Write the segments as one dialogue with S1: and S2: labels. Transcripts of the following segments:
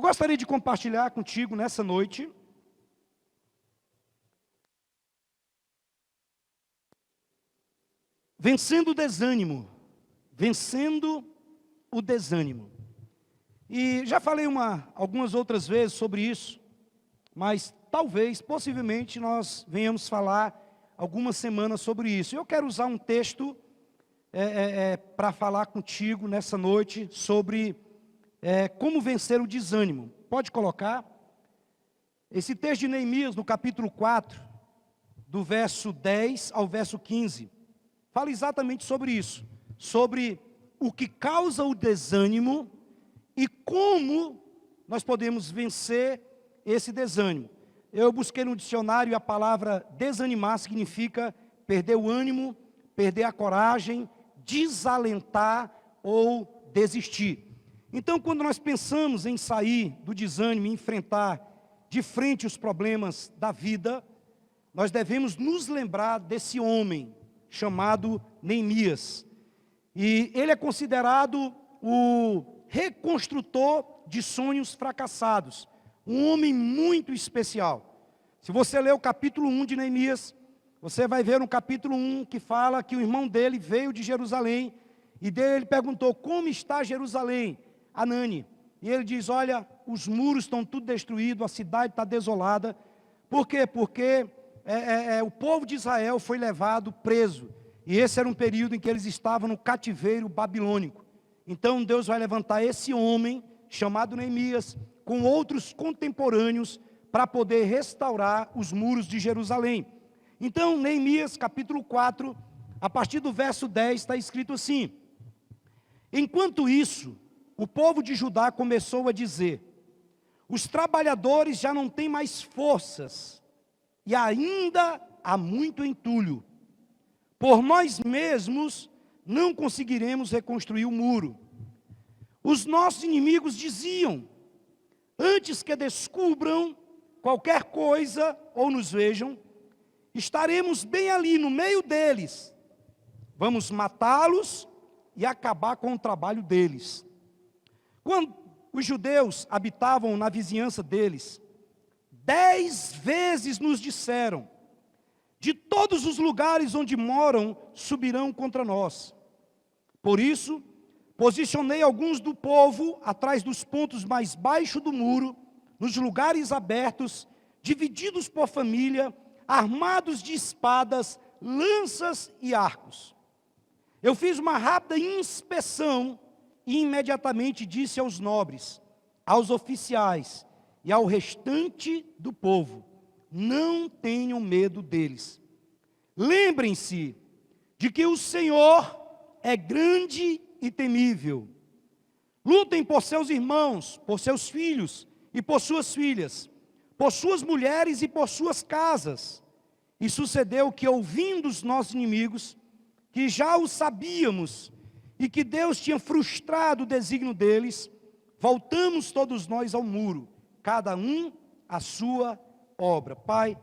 S1: gostaria de compartilhar contigo nessa noite vencendo o desânimo. Vencendo o desânimo. E já falei algumas outras vezes sobre isso, mas talvez, possivelmente, nós venhamos falar algumas semanas sobre isso. Eu quero usar um texto para falar contigo nessa noite sobre como vencer o desânimo. Pode colocar? Esse texto de Neemias, no capítulo 4, do verso 10 ao verso 15, fala exatamente sobre isso, sobre o que causa o desânimo e como nós podemos vencer esse desânimo. Eu busquei no dicionário a palavra desanimar significa perder o ânimo, perder a coragem, desalentar ou desistir. Então, quando nós pensamos em sair do desânimo e enfrentar de frente os problemas da vida, nós devemos nos lembrar desse homem chamado Neemias. E ele é considerado o reconstrutor de sonhos fracassados. Um homem muito especial. Se você ler o capítulo 1 de Neemias, você vai ver no capítulo 1 que fala que o irmão dele veio de Jerusalém e dele perguntou: como está Jerusalém, Hanani? E ele diz: olha, os muros estão tudo destruídos, a cidade está desolada. Por quê? Porque o povo de Israel foi levado preso. E esse era um período em que eles estavam no cativeiro babilônico. Então Deus vai levantar esse homem, chamado Neemias, com outros contemporâneos, para poder restaurar os muros de Jerusalém. Então, Neemias, capítulo 4, a partir do verso 10, está escrito assim: enquanto isso, o povo de Judá começou a dizer: os trabalhadores já não têm mais forças, e ainda há muito entulho. Por nós mesmos não conseguiremos reconstruir o muro. Os nossos inimigos diziam: antes que descubram qualquer coisa ou nos vejam, estaremos bem ali no meio deles. Vamos matá-los e acabar com o trabalho deles. Quando os judeus habitavam na vizinhança deles, 10 vezes nos disseram: de todos os lugares onde moram, subirão contra nós. Por isso, posicionei alguns do povo atrás dos pontos mais baixos do muro, nos lugares abertos, divididos por família, armados de espadas, lanças e arcos. Eu fiz uma rápida inspeção e imediatamente disse aos nobres, aos oficiais e ao restante do povo: não tenham medo deles. Lembrem-se de que o Senhor é grande e temível. Lutem por seus irmãos, por seus filhos e por suas filhas, por suas mulheres e por suas casas. E sucedeu que, ouvindo os nossos inimigos, que já o sabíamos, e que Deus tinha frustrado o desígnio deles, voltamos todos nós ao muro, cada um à sua obra. Pai,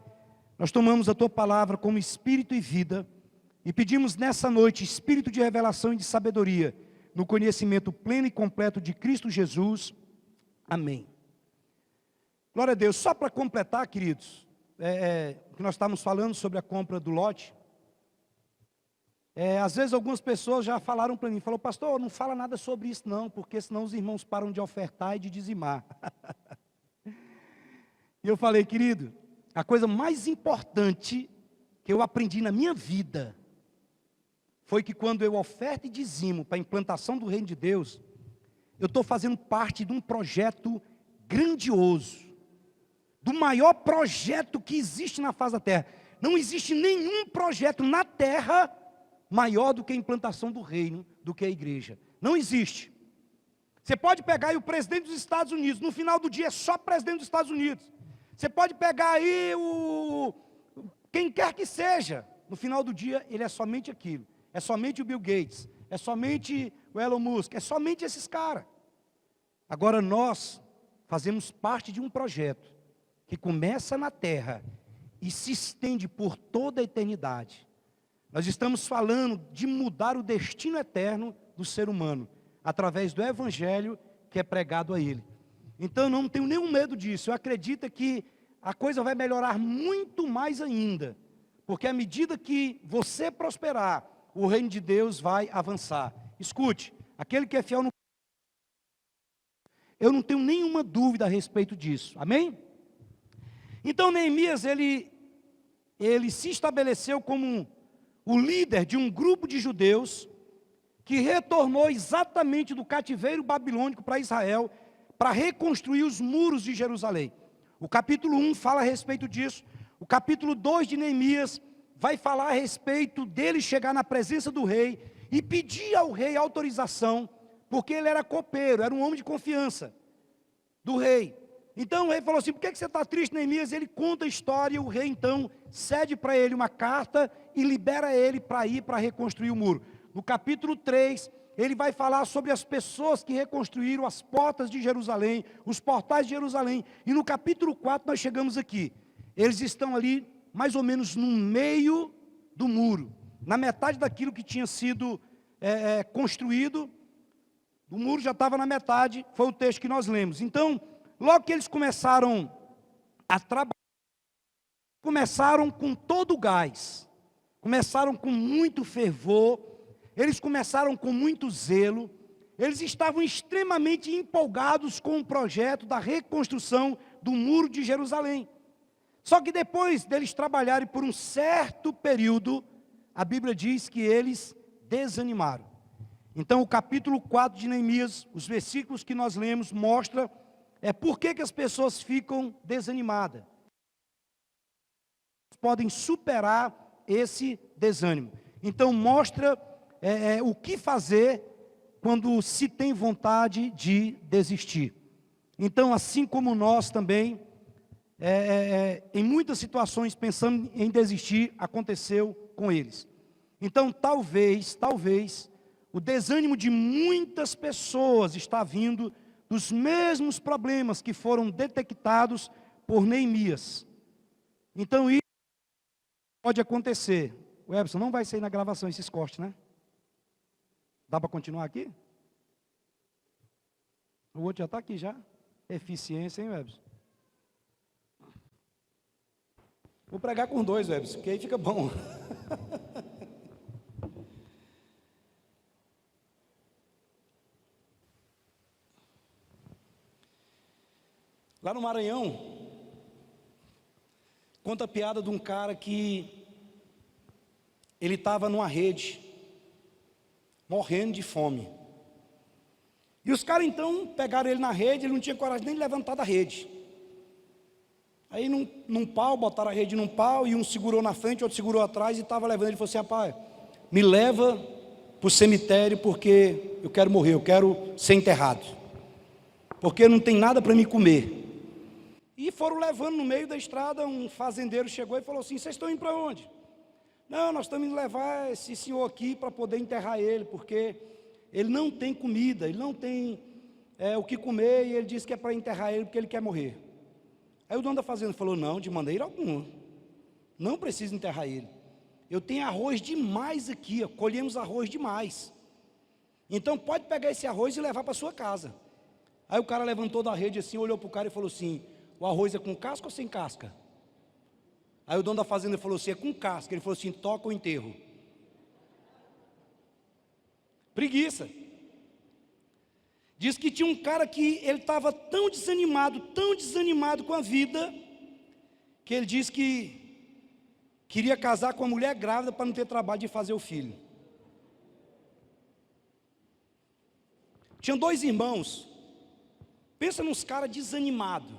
S1: nós tomamos a Tua palavra como espírito e vida, e pedimos nessa noite espírito de revelação e de sabedoria, no conhecimento pleno e completo de Cristo Jesus. Amém. Glória a Deus. Só para completar, queridos, que nós estávamos falando sobre a compra do lote. Às vezes algumas pessoas já falaram para mim, falou: pastor, não fala nada sobre isso não, porque senão os irmãos param de ofertar e de dizimar. E eu falei: querido, a coisa mais importante que eu aprendi na minha vida foi que quando eu oferto e dizimo para a implantação do reino de Deus, eu estou fazendo parte de um projeto grandioso, do maior projeto que existe na face da terra. Não existe nenhum projeto na terra maior do que a implantação do reino, do que a igreja. Não existe. Você pode pegar aí o presidente dos Estados Unidos, no final do dia é só presidente dos Estados Unidos. Você pode pegar aí quem quer que seja, no final do dia ele é somente aquilo. É somente o Bill Gates, é somente o Elon Musk, é somente esses caras. Agora nós fazemos parte de um projeto que começa na terra e se estende por toda a eternidade. Nós estamos falando de mudar o destino eterno do ser humano, através do evangelho que é pregado a ele. Então eu não tenho nenhum medo disso. Eu acredito que a coisa vai melhorar muito mais ainda. Porque à medida que você prosperar, o reino de Deus vai avançar. Escute, aquele que é fiel no... Eu não tenho nenhuma dúvida a respeito disso. Amém? Então Neemias, ele se estabeleceu como o líder de um grupo de judeus que retornou exatamente do cativeiro babilônico para Israel para reconstruir os muros de Jerusalém. O capítulo 1 fala a respeito disso. O capítulo 2 de Neemias vai falar a respeito dele chegar na presença do rei e pedir ao rei autorização, porque ele era copeiro, era um homem de confiança do rei. Então o rei falou assim: por que você está triste, Neemias? Ele conta a história e o rei então cede para ele uma carta e libera ele para ir para reconstruir o muro. No capítulo 3, ele vai falar sobre as pessoas que reconstruíram as portas de Jerusalém, os portais de Jerusalém. E no capítulo 4 nós chegamos aqui. Eles estão ali mais ou menos no meio do muro, na metade daquilo que tinha sido construído. O muro já estava na metade, foi o texto que nós lemos. Então, logo que eles começaram a trabalhar, começaram com todo o gás, começaram com muito fervor, eles começaram com muito zelo, eles estavam extremamente empolgados com o projeto da reconstrução do muro de Jerusalém. Só que depois deles trabalharem por um certo período, a Bíblia diz que eles desanimaram. Então o capítulo 4 de Neemias, os versículos que nós lemos, mostra por que as pessoas ficam desanimadas. Podem superar esse desânimo. Então mostra o que fazer quando se tem vontade de desistir. Então, assim como nós também, em muitas situações pensando em desistir, aconteceu com eles. Então talvez o desânimo de muitas pessoas está vindo dos mesmos problemas que foram detectados por Neemias. Então isso pode acontecer. O Ebson não vai sair na gravação esses cortes, né? Dá para continuar aqui? O outro já está aqui já. Eficiência, hein, Ebson? Vou pregar com dois, Ebson, porque aí fica bom. Lá no Maranhão, conta a piada de um cara que ele estava numa rede, morrendo de fome. E os caras então pegaram ele na rede, ele não tinha coragem nem de levantar da rede. Aí num pau, botaram a rede num pau, e um segurou na frente, outro segurou atrás, e estava levando. Ele falou assim: rapaz, me leva para o cemitério, porque eu quero morrer, eu quero ser enterrado, porque não tem nada para me comer. E foram levando no meio da estrada. Um fazendeiro chegou e falou assim: vocês estão indo para onde? Não, nós estamos indo levar esse senhor aqui para poder enterrar ele, porque ele não tem comida, ele não tem o que comer, e ele disse que é para enterrar ele porque ele quer morrer. Aí o dono da fazenda falou: não, de maneira alguma, não precisa enterrar ele. Eu tenho arroz demais aqui, colhemos arroz demais. Então pode pegar esse arroz e levar para sua casa. Aí o cara levantou da rede assim, olhou para o cara e falou assim: o arroz é com casca ou sem casca? Aí o dono da fazenda falou assim: é com casca. Ele falou assim: toca o enterro. Preguiça. Diz que tinha um cara que ele estava tão desanimado com a vida, que ele disse que queria casar com uma mulher grávida para não ter trabalho de fazer o filho. Tinham dois irmãos, pensa nos caras desanimados,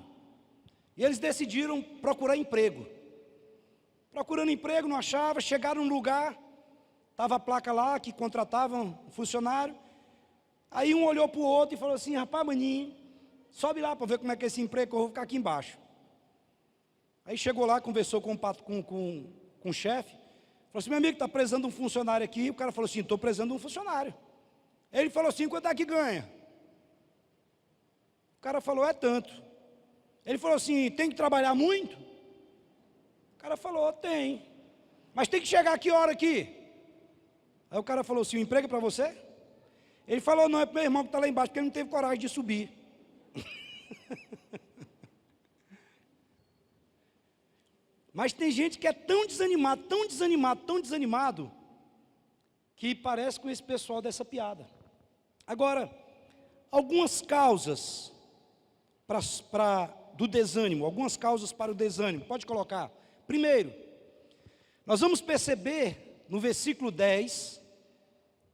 S1: e eles decidiram procurar emprego. Procurando emprego, não achava, chegaram num lugar, estava a placa lá que contratavam um funcionário. Aí um olhou para o outro e falou assim: rapaz, maninho, sobe lá para ver como é que é esse emprego, que eu vou ficar aqui embaixo. Aí chegou lá, conversou com o chefe, falou assim: meu amigo, está precisando de um funcionário aqui. O cara falou assim: estou precisando de um funcionário. Ele falou assim: quanto é que ganha? O cara falou: é tanto. Ele falou assim: tem que trabalhar muito? O cara falou: tem. Mas tem que chegar a que hora aqui? Aí o cara falou assim: o emprego é para você? Ele falou: não, é para meu irmão que está lá embaixo, porque ele não teve coragem de subir. Mas tem gente que é tão desanimado, tão desanimado, tão desanimado, que parece com esse pessoal dessa piada. Agora, algumas causas do desânimo, algumas causas para o desânimo, pode colocar. Primeiro, nós vamos perceber no versículo 10,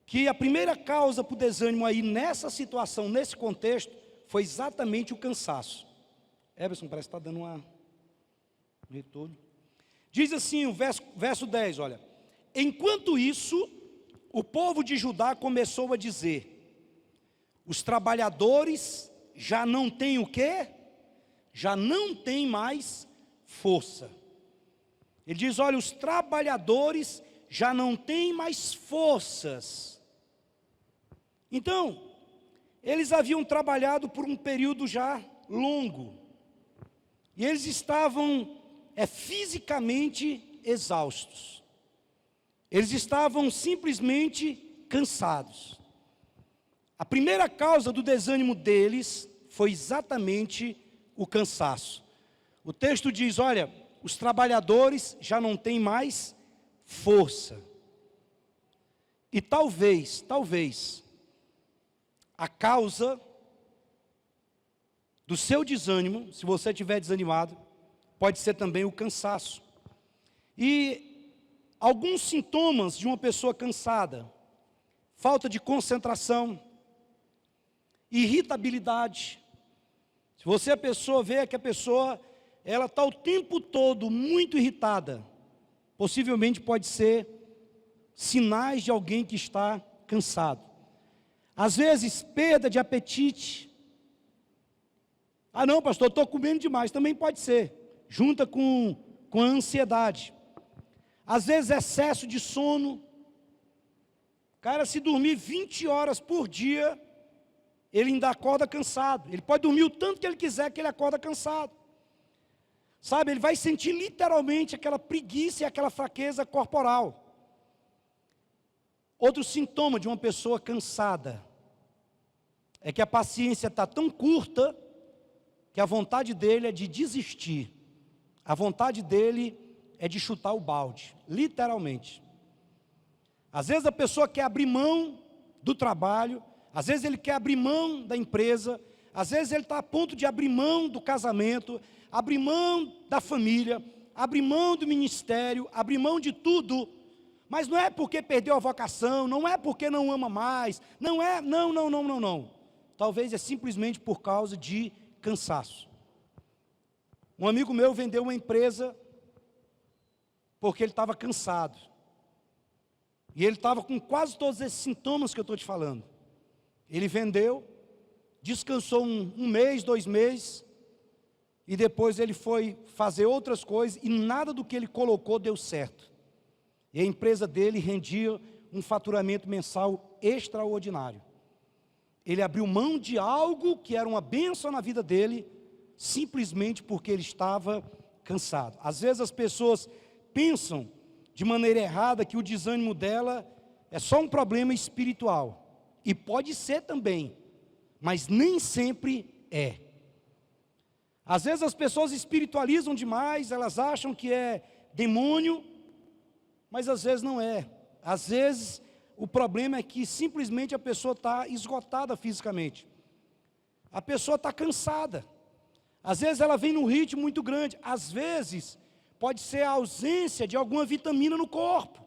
S1: que a primeira causa para o desânimo aí nessa situação, nesse contexto, foi exatamente o cansaço. Everson, parece que está dando um retorno. Diz assim o verso 10, olha. Enquanto isso, o povo de Judá começou a dizer: os trabalhadores já não têm o quê? Já não têm mais força. Ele diz, olha, os trabalhadores já não têm mais forças. Então, eles haviam trabalhado por um período já longo. E eles estavam fisicamente exaustos. Eles estavam simplesmente cansados. A primeira causa do desânimo deles foi exatamente o cansaço. O texto diz, olha, os trabalhadores já não têm mais força. E talvez, a causa do seu desânimo, se você estiver desanimado, pode ser também o cansaço. E alguns sintomas de uma pessoa cansada: falta de concentração, irritabilidade. Se você vê que a pessoa ela está o tempo todo muito irritada, possivelmente pode ser sinais de alguém que está cansado. Às vezes, perda de apetite. Ah não, pastor, estou comendo demais, também pode ser. Junta com a ansiedade. Às vezes, excesso de sono. Cara, se dormir 20 horas por dia, ele ainda acorda cansado. Ele pode dormir o tanto que ele quiser, que ele acorda cansado. Sabe, ele vai sentir literalmente aquela preguiça e aquela fraqueza corporal. Outro sintoma de uma pessoa cansada é que a paciência está tão curta que a vontade dele é de desistir. A vontade dele é de chutar o balde, literalmente. Às vezes a pessoa quer abrir mão do trabalho, às vezes ele quer abrir mão da empresa, às vezes ele está a ponto de abrir mão do casamento, abrir mão da família, abrir mão do ministério, abrir mão de tudo, mas não é porque perdeu a vocação, não é porque não ama mais, não. Talvez é simplesmente por causa de cansaço. Um amigo meu vendeu uma empresa porque ele estava cansado. E ele estava com quase todos esses sintomas que eu estou te falando. Ele vendeu, descansou um mês, 2 meses, e depois ele foi fazer outras coisas, e nada do que ele colocou deu certo. E a empresa dele rendia um faturamento mensal extraordinário. Ele abriu mão de algo que era uma bênção na vida dele, simplesmente porque ele estava cansado. Às vezes as pessoas pensam de maneira errada que o desânimo dela é só um problema espiritual. E pode ser também, mas nem sempre é. Às vezes as pessoas espiritualizam demais, elas acham que é demônio, mas às vezes não é. Às vezes o problema é que simplesmente a pessoa está esgotada fisicamente. A pessoa está cansada. Às vezes ela vem num ritmo muito grande. Às vezes pode ser a ausência de alguma vitamina no corpo.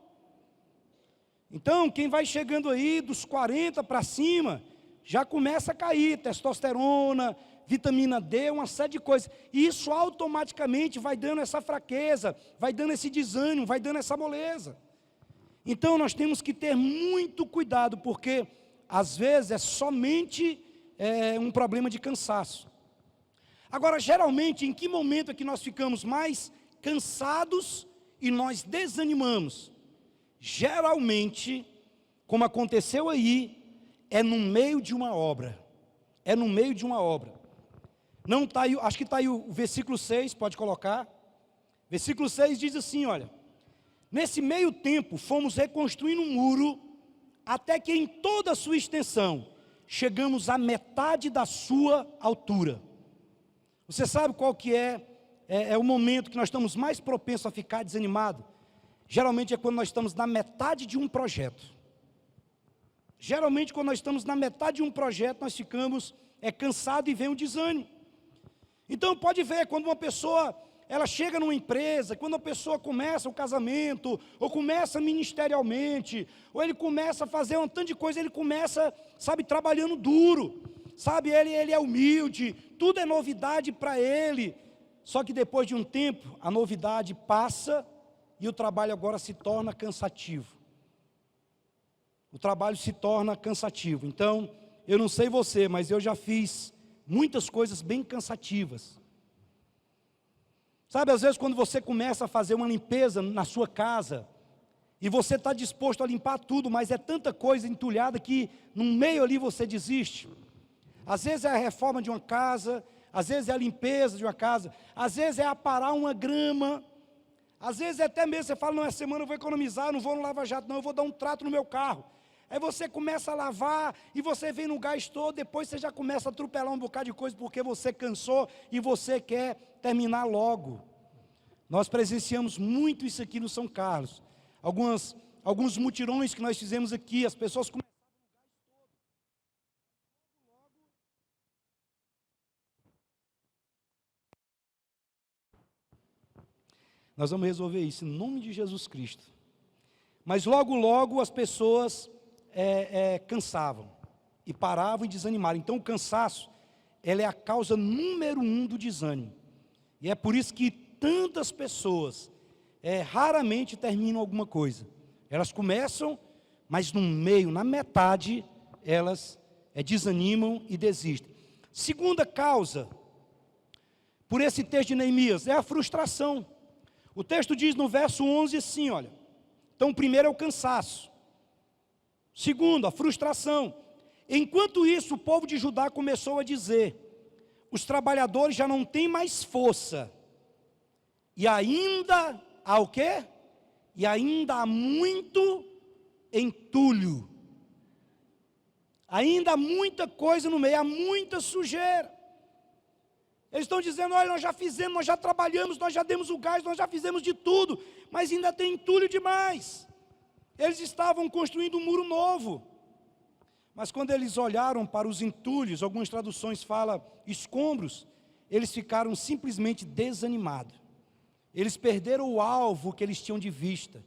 S1: Então, quem vai chegando aí dos 40 para cima, já começa a cair testosterona, vitamina D, uma série de coisas. E isso automaticamente vai dando essa fraqueza, vai dando esse desânimo, vai dando essa moleza. Então, nós temos que ter muito cuidado, porque às vezes é somente um problema de cansaço. Agora, geralmente, em que momento é que nós ficamos mais cansados e nós desanimamos? Geralmente, como aconteceu aí, é no meio de uma obra. É no meio de uma obra. Não tá aí, acho que está aí o versículo 6, pode colocar. Versículo 6 diz assim, olha: nesse meio tempo, fomos reconstruindo um muro, até que em toda a sua extensão, chegamos à metade da sua altura. Você sabe qual que é o momento que nós estamos mais propensos a ficar desanimado? Geralmente é quando nós estamos na metade de um projeto. Geralmente quando nós estamos na metade de um projeto, nós ficamos cansados e vem o desânimo. Então pode ver, quando uma pessoa ela chega numa empresa, quando a pessoa começa o casamento, ou começa ministerialmente, ou ele começa a fazer um tanto de coisa, ele começa, sabe, trabalhando duro, sabe, ele é humilde, tudo é novidade para ele, só que depois de um tempo, a novidade passa, e o trabalho agora se torna cansativo. O trabalho se torna cansativo. Então, eu não sei você, mas eu já fiz muitas coisas bem cansativas. Sabe, às vezes quando você começa a fazer uma limpeza na sua casa, e você está disposto a limpar tudo, mas é tanta coisa entulhada que no meio ali você desiste. Às vezes é a reforma de uma casa, às vezes é a limpeza de uma casa, às vezes é aparar uma grama, às vezes é até mesmo você fala, não, essa semana eu vou economizar, não vou no lava-jato não, eu vou dar um trato no meu carro. Aí você começa a lavar, e você vem no gás todo, depois você já começa a atropelar um bocado de coisa, porque você cansou, e você quer terminar logo. Nós presenciamos muito isso aqui no São Carlos. Alguns mutirões que nós fizemos aqui, as pessoas começaram no gás todo. Nós vamos resolver isso em nome de Jesus Cristo. Mas logo as pessoas cansavam e paravam e desanimaram. Então o cansaço, ela é a causa número 1 do desânimo. E é por isso que tantas pessoas raramente terminam alguma coisa. Elas começam, mas no meio, na metade, elas desanimam e desistem. Segunda causa, por esse texto de Neemias, é a frustração. O texto diz no verso 11 assim, olha. Então, o primeiro é o cansaço. Segundo, a frustração. Enquanto isso, o povo de Judá começou a dizer, os trabalhadores já não têm mais força. E ainda há o quê? E ainda há muito entulho. Ainda há muita coisa no meio, há muita sujeira. Eles estão dizendo, olha, nós já fizemos, nós já trabalhamos, nós já demos o gás, nós já fizemos de tudo, mas ainda tem entulho demais. Eles estavam construindo um muro novo. Mas quando eles olharam para os entulhos, algumas traduções falam escombros, eles ficaram simplesmente desanimados. Eles perderam o alvo que eles tinham de vista.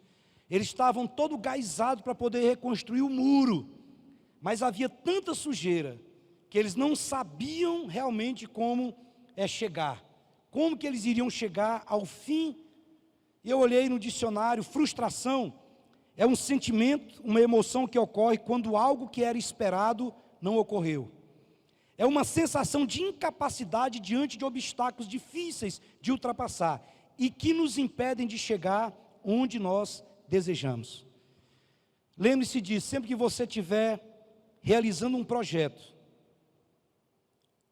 S1: Eles estavam todo gaisados para poder reconstruir o muro. Mas havia tanta sujeira, que eles não sabiam realmente como chegar. Como que eles iriam chegar ao fim? Eu olhei no dicionário, frustração é um sentimento, uma emoção que ocorre quando algo que era esperado não ocorreu. É uma sensação de incapacidade diante de obstáculos difíceis de ultrapassar e que nos impedem de chegar onde nós desejamos. Lembre-se disso, sempre que você estiver realizando um projeto,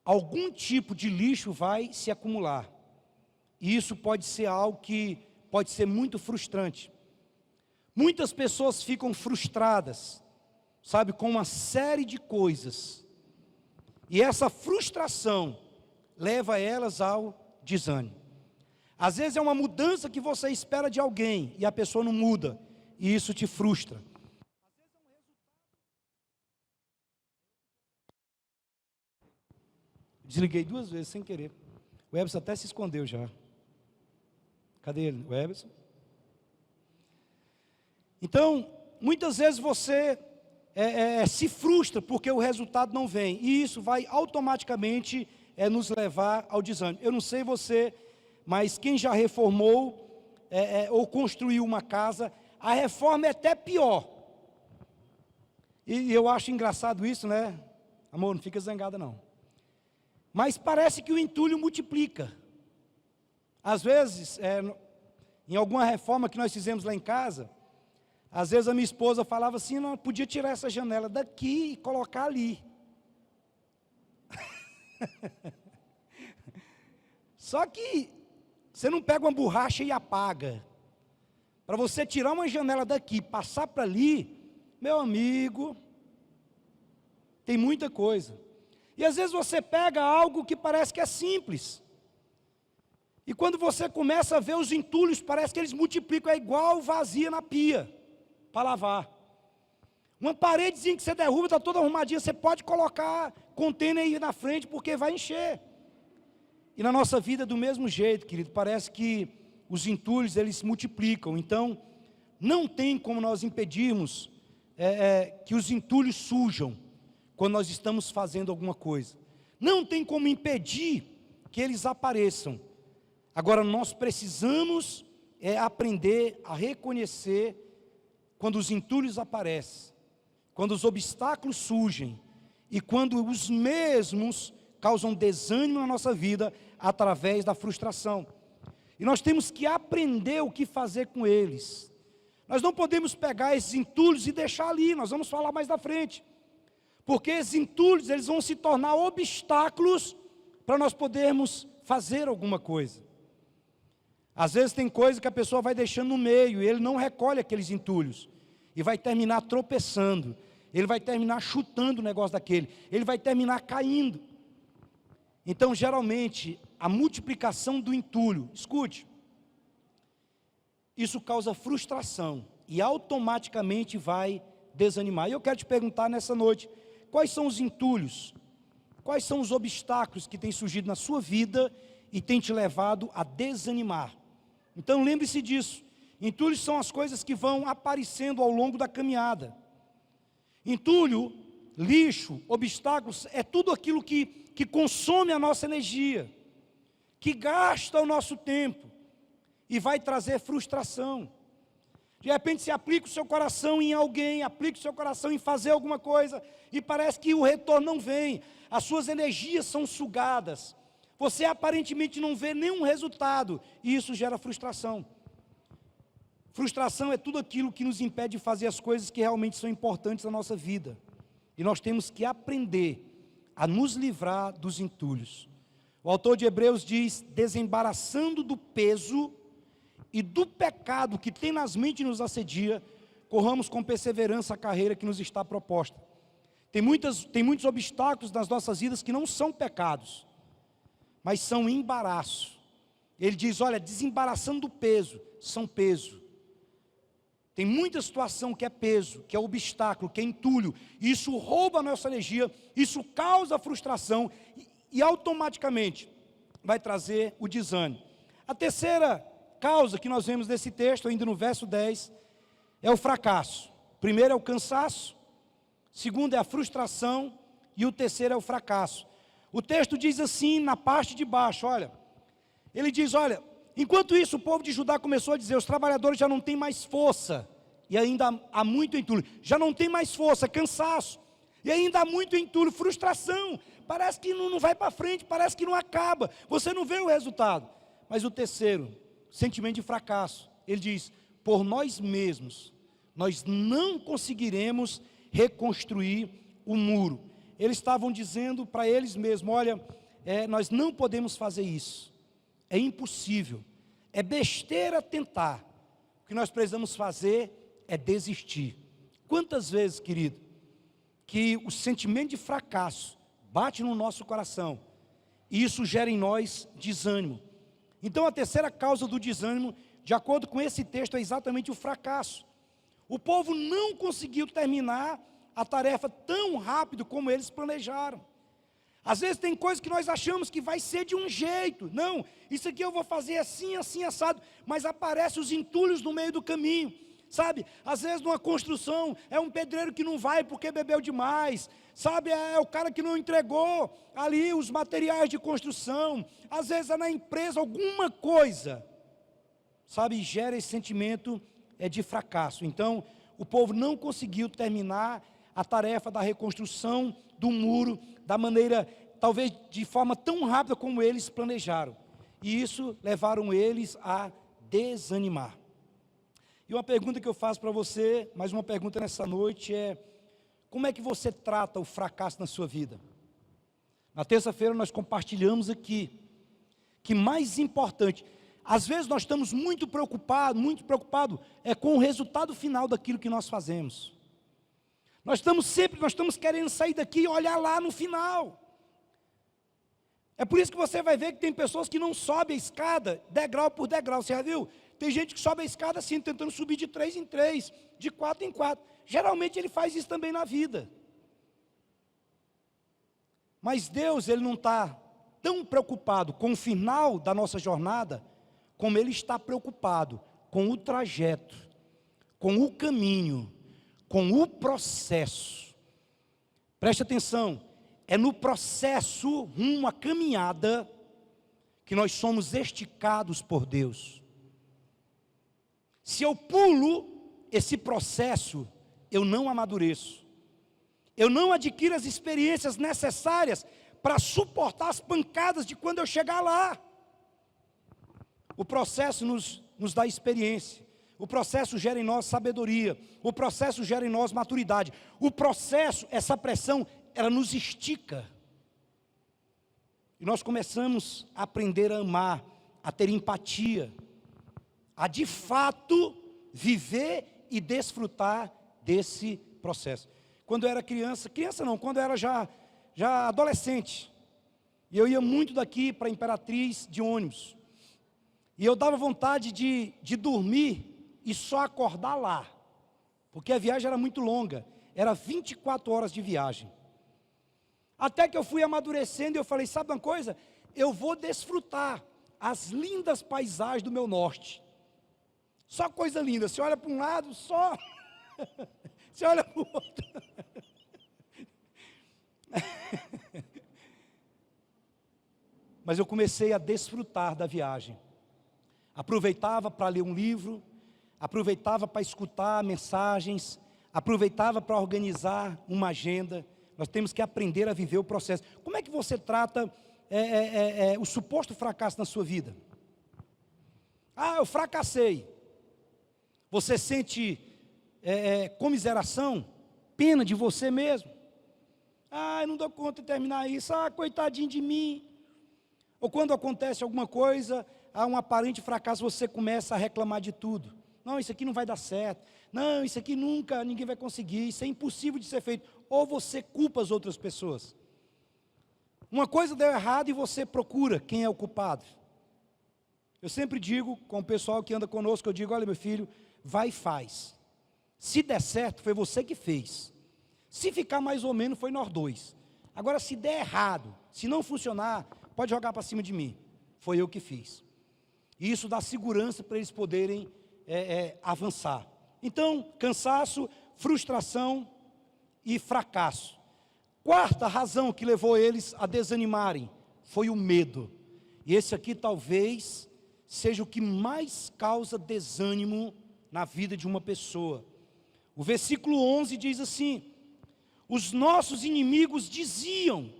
S1: algum tipo de lixo vai se acumular. E isso pode ser algo que pode ser muito frustrante. Muitas pessoas ficam frustradas, sabe, com uma série de coisas. E essa frustração leva elas ao desânimo. Às vezes é uma mudança que você espera de alguém e a pessoa não muda, e isso te frustra. Desliguei 2 vezes sem querer. O Eberson até se escondeu já. Cadê ele? O Eberson? Então, muitas vezes você se frustra porque o resultado não vem. E isso vai automaticamente nos levar ao desânimo. Eu não sei você, mas quem já reformou ou construiu uma casa, a reforma é até pior. E eu acho engraçado isso, né? Amor, não fica zangada não. Mas parece que o entulho multiplica. Às vezes, em alguma reforma que nós fizemos lá em casa, às vezes a minha esposa falava assim, não, podia tirar essa janela daqui e colocar ali. Só que você não pega uma borracha e apaga. Para você tirar uma janela daqui, passar para ali, meu amigo, tem muita coisa. E às vezes você pega algo que parece que é simples. E quando você começa a ver os entulhos, parece que eles multiplicam, é igual vazia na pia, para lavar. Uma paredezinha que você derruba, está toda arrumadinha, você pode colocar container aí na frente, porque vai encher. E na nossa vida do mesmo jeito, querido, parece que os entulhos, eles se multiplicam. Então, não tem como nós impedirmos que os entulhos surjam quando nós estamos fazendo alguma coisa. Não tem como impedir que eles apareçam. Agora, nós precisamos aprender a reconhecer quando os entulhos aparecem, quando os obstáculos surgem e quando os mesmos causam desânimo na nossa vida através da frustração. E nós temos que aprender o que fazer com eles. Nós não podemos pegar esses entulhos e deixar ali, nós vamos falar mais da frente. Porque esses entulhos, eles vão se tornar obstáculos para nós podermos fazer alguma coisa. Às vezes tem coisa que a pessoa vai deixando no meio e ele não recolhe aqueles entulhos. E vai terminar tropeçando, ele vai terminar chutando o negócio daquele, ele vai terminar caindo. Então, geralmente, a multiplicação do entulho, escute, isso causa frustração e automaticamente vai desanimar. E eu quero te perguntar nessa noite, quais são os entulhos, quais são os obstáculos que têm surgido na sua vida e têm te levado a desanimar? Então lembre-se disso, entulhos são as coisas que vão aparecendo ao longo da caminhada. Entulho, lixo, obstáculos, é tudo aquilo que consome a nossa energia, que gasta o nosso tempo e vai trazer frustração. De repente você aplica o seu coração em alguém, aplica o seu coração em fazer alguma coisa e parece que o retorno não vem, as suas energias são sugadas, você aparentemente não vê nenhum resultado e isso gera frustração. Frustração é tudo aquilo que nos impede de fazer as coisas que realmente são importantes na nossa vida. E nós temos que aprender a nos livrar dos entulhos. O autor de Hebreus diz, desembaraçando do peso e do pecado que tenazmente nos assedia, corramos com perseverança a carreira que nos está proposta. Tem muitos obstáculos nas nossas vidas que não são pecados, mas são embaraço. Ele diz, olha, desembaraçando do peso, são peso. Tem muita situação que é peso, que é obstáculo, que é entulho. Isso rouba a nossa energia, isso causa frustração e automaticamente vai trazer o desânimo. A terceira causa que nós vemos nesse texto, ainda no verso 10, é o fracasso. Primeiro é o cansaço, segundo é a frustração e o terceiro é o fracasso. O texto diz assim na parte de baixo, olha, ele diz, olha, enquanto isso o povo de Judá começou a dizer, os trabalhadores já não têm mais força, e ainda há muito entulho, já não tem mais força, cansaço, e ainda há muito entulho, frustração, parece que não vai para frente, parece que não acaba, você não vê o resultado. Mas o terceiro, sentimento de fracasso, ele diz, por nós mesmos, nós não conseguiremos reconstruir o muro. Eles estavam dizendo para eles mesmos, olha, nós não podemos fazer isso, é impossível, é besteira tentar, o que nós precisamos fazer é desistir. Quantas vezes, querido, que o sentimento de fracasso bate no nosso coração, e isso gera em nós desânimo. Então a terceira causa do desânimo, de acordo com esse texto, é exatamente o fracasso. O povo não conseguiu terminar a tarefa tão rápido como eles planejaram. Às vezes tem coisas que nós achamos que vai ser de um jeito. Não, isso aqui eu vou fazer assim, assim, assado. Mas aparecem os entulhos no meio do caminho. Sabe, às vezes numa construção é um pedreiro que não vai porque bebeu demais. Sabe, é o cara que não entregou ali os materiais de construção. Às vezes é na empresa alguma coisa. Sabe, gera esse sentimento de fracasso. Então, o povo não conseguiu terminar a tarefa da reconstrução do muro da maneira, talvez de forma tão rápida como eles planejaram. E isso levaram eles a desanimar. E uma pergunta que eu faço para você, mais uma pergunta nessa noite é, como é que você trata o fracasso na sua vida? Na terça-feira nós compartilhamos aqui, que mais importante, às vezes nós estamos muito preocupados com o resultado final daquilo que nós fazemos. Nós estamos querendo sair daqui e olhar lá no final. É por isso que você vai ver que tem pessoas que não sobem a escada, degrau por degrau. Você já viu? Tem gente que sobe a escada assim, tentando subir de 3 em 3, de 4 em 4. Geralmente ele faz isso também na vida. Mas Deus, Ele não está tão preocupado com o final da nossa jornada, como Ele está preocupado com o trajeto, com o caminho, com o processo. Preste atenção, é no processo rumo à caminhada que nós somos esticados por Deus. Se eu pulo esse processo, eu não amadureço. Eu não adquiro as experiências necessárias para suportar as pancadas de quando eu chegar lá. O processo nos dá experiência. O processo gera em nós sabedoria. O processo gera em nós maturidade. O processo, essa pressão, ela nos estica. E nós começamos a aprender a amar, a ter empatia, a de fato viver e desfrutar desse processo. Quando eu era criança não, quando eu era já adolescente, e eu ia muito daqui para Imperatriz de ônibus, e eu dava vontade de dormir e só acordar lá, porque a viagem era muito longa, era 24 horas de viagem. Até que eu fui amadurecendo e eu falei, sabe uma coisa? Eu vou desfrutar as lindas paisagens do meu norte. Só coisa linda, você olha para um lado, só... Você olha para o outro. Mas eu comecei a desfrutar da viagem. Aproveitava para ler um livro, aproveitava para escutar mensagens, aproveitava para organizar uma agenda. Nós temos que aprender a viver o processo. Como é que você trata o suposto fracasso na sua vida? Ah, eu fracassei. Você sente comiseração, pena de você mesmo? Ah, eu não dou conta de terminar isso. Ah, coitadinho de mim. Ou quando acontece alguma coisa, há um aparente fracasso, você começa a reclamar de tudo. Não, isso aqui não vai dar certo. Não, isso aqui nunca, ninguém vai conseguir. Isso é impossível de ser feito. Ou você culpa as outras pessoas. Uma coisa deu errado e você procura quem é o culpado. Eu sempre digo com o pessoal que anda conosco, eu digo, olha meu filho, vai e faz. Se der certo, foi você que fez. Se ficar mais ou menos, foi nós dois. Agora, se der errado, se não funcionar, pode jogar para cima de mim. Foi eu que fiz. E isso dá segurança para eles poderem avançar. Então, cansaço, frustração e fracasso. Quarta razão que levou eles a desanimarem foi o medo. E esse aqui talvez seja o que mais causa desânimo na vida de uma pessoa. O versículo 11 diz assim: os nossos inimigos diziam,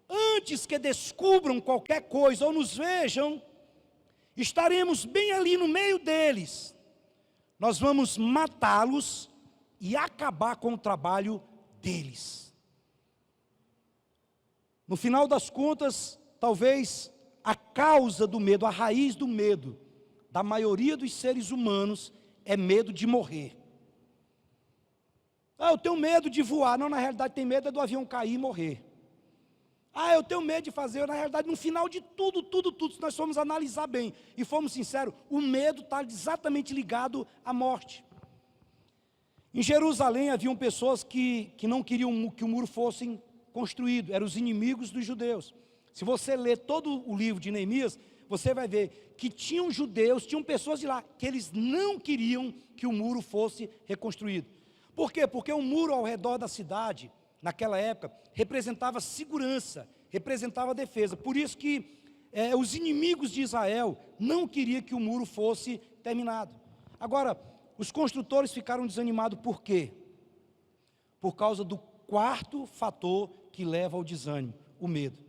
S1: antes que descubram qualquer coisa ou nos vejam, estaremos bem ali no meio deles, nós vamos matá-los e acabar com o trabalho deles. No final das contas, talvez a causa do medo, a raiz do medo da maioria dos seres humanos é medo de morrer. Ah, eu tenho medo de voar. Não, na realidade tem medo do avião cair e morrer. Ah, eu tenho medo de fazer. Na realidade, no final de tudo, se nós formos analisar bem e formos sinceros, o medo está exatamente ligado à morte. Em Jerusalém haviam pessoas que não queriam que o muro fosse construído, eram os inimigos dos judeus. Se você ler todo o livro de Neemias, você vai ver que tinham judeus, tinham pessoas de lá, que eles não queriam que o muro fosse reconstruído. Por quê? Porque o muro ao redor da cidade, naquela época, representava segurança, representava defesa. Por isso que os inimigos de Israel não queriam que o muro fosse terminado. Agora, os construtores ficaram desanimados por quê? Por causa do quarto fator que leva ao desânimo, o medo.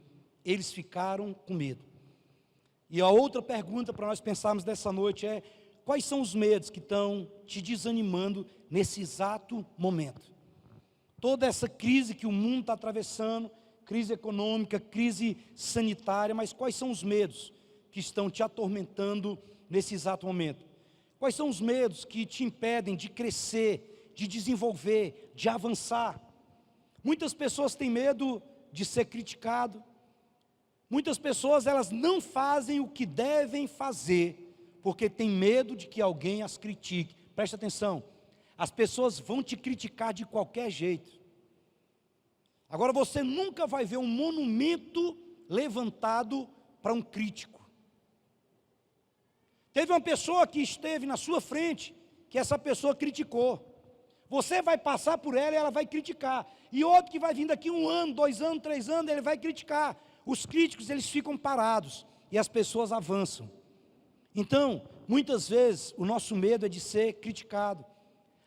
S1: Eles ficaram com medo. E a outra pergunta para nós pensarmos dessa noite é: quais são os medos que estão te desanimando nesse exato momento? Toda essa crise que o mundo está atravessando, crise econômica, crise sanitária, mas quais são os medos que estão te atormentando nesse exato momento? Quais são os medos que te impedem de crescer, de desenvolver, de avançar? Muitas pessoas têm medo de ser criticado, Muitas pessoas, elas não fazem o que devem fazer, porque tem medo de que alguém as critique. Preste atenção, as pessoas vão te criticar de qualquer jeito. Agora você nunca vai ver um monumento levantado para um crítico. Teve uma pessoa que esteve na sua frente, que essa pessoa criticou. Você vai passar por ela e ela vai criticar. E outro que vai vir daqui 1 ano, 2 anos, 3 anos, ele vai criticar. Os críticos, eles ficam parados e as pessoas avançam. Então, muitas vezes, o nosso medo é de ser criticado.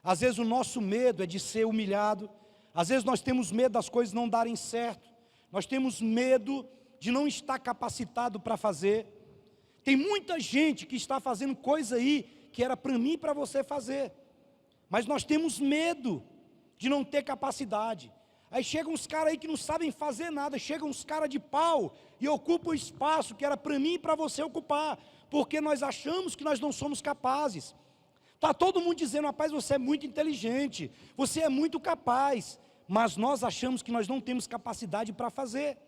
S1: Às vezes o nosso medo é de ser humilhado. Às vezes nós temos medo das coisas não darem certo. Nós temos medo de não estar capacitado para fazer. Tem muita gente que está fazendo coisa aí que era para mim e para você fazer. Mas nós temos medo de não ter capacidade. Aí chegam uns caras aí que não sabem fazer nada. Chegam uns caras de pau e ocupam o espaço que era para mim e para você ocupar. Porque nós achamos que nós não somos capazes. Está todo mundo dizendo, rapaz, você é muito inteligente, você é muito capaz, mas nós achamos que nós não temos capacidade para fazer.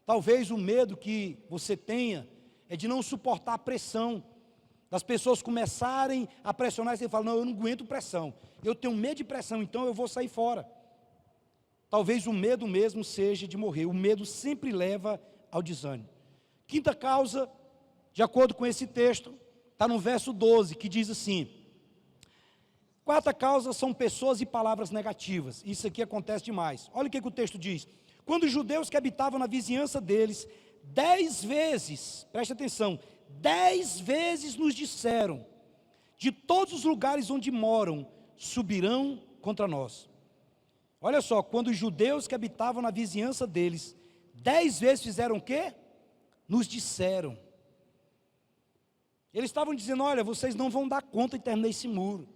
S1: Talvez o medo que você tenha é de não suportar a pressão, das pessoas começarem a pressionar e você fala, não, eu não aguento pressão, eu tenho medo de pressão, então eu vou sair fora. Talvez o medo mesmo seja de morrer, o medo sempre leva ao desânimo. Quinta causa, de acordo com esse texto, está no verso 12, que diz assim: quarta causa são pessoas e palavras negativas. Isso aqui acontece demais. Olha o que o texto diz. Quando os judeus que habitavam na vizinhança deles, 10 vezes, preste atenção, 10 vezes nos disseram, de todos os lugares onde moram, subirão contra nós. Olha só, quando os judeus que habitavam na vizinhança deles, 10 vezes fizeram o quê? Nos disseram. Eles estavam dizendo, olha, vocês não vão dar conta de terminar esse muro.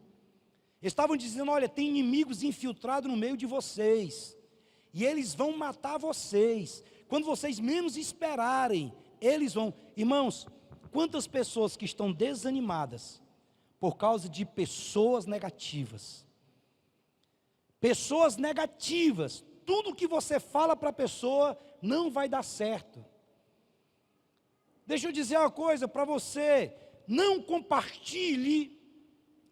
S1: Eles estavam dizendo, olha, tem inimigos infiltrados no meio de vocês, e eles vão matar vocês, quando vocês menos esperarem, eles vão. Irmãos, quantas pessoas que estão desanimadas, por causa de pessoas negativas, tudo que você fala para a pessoa, não vai dar certo. Deixa eu dizer uma coisa para você, não compartilhe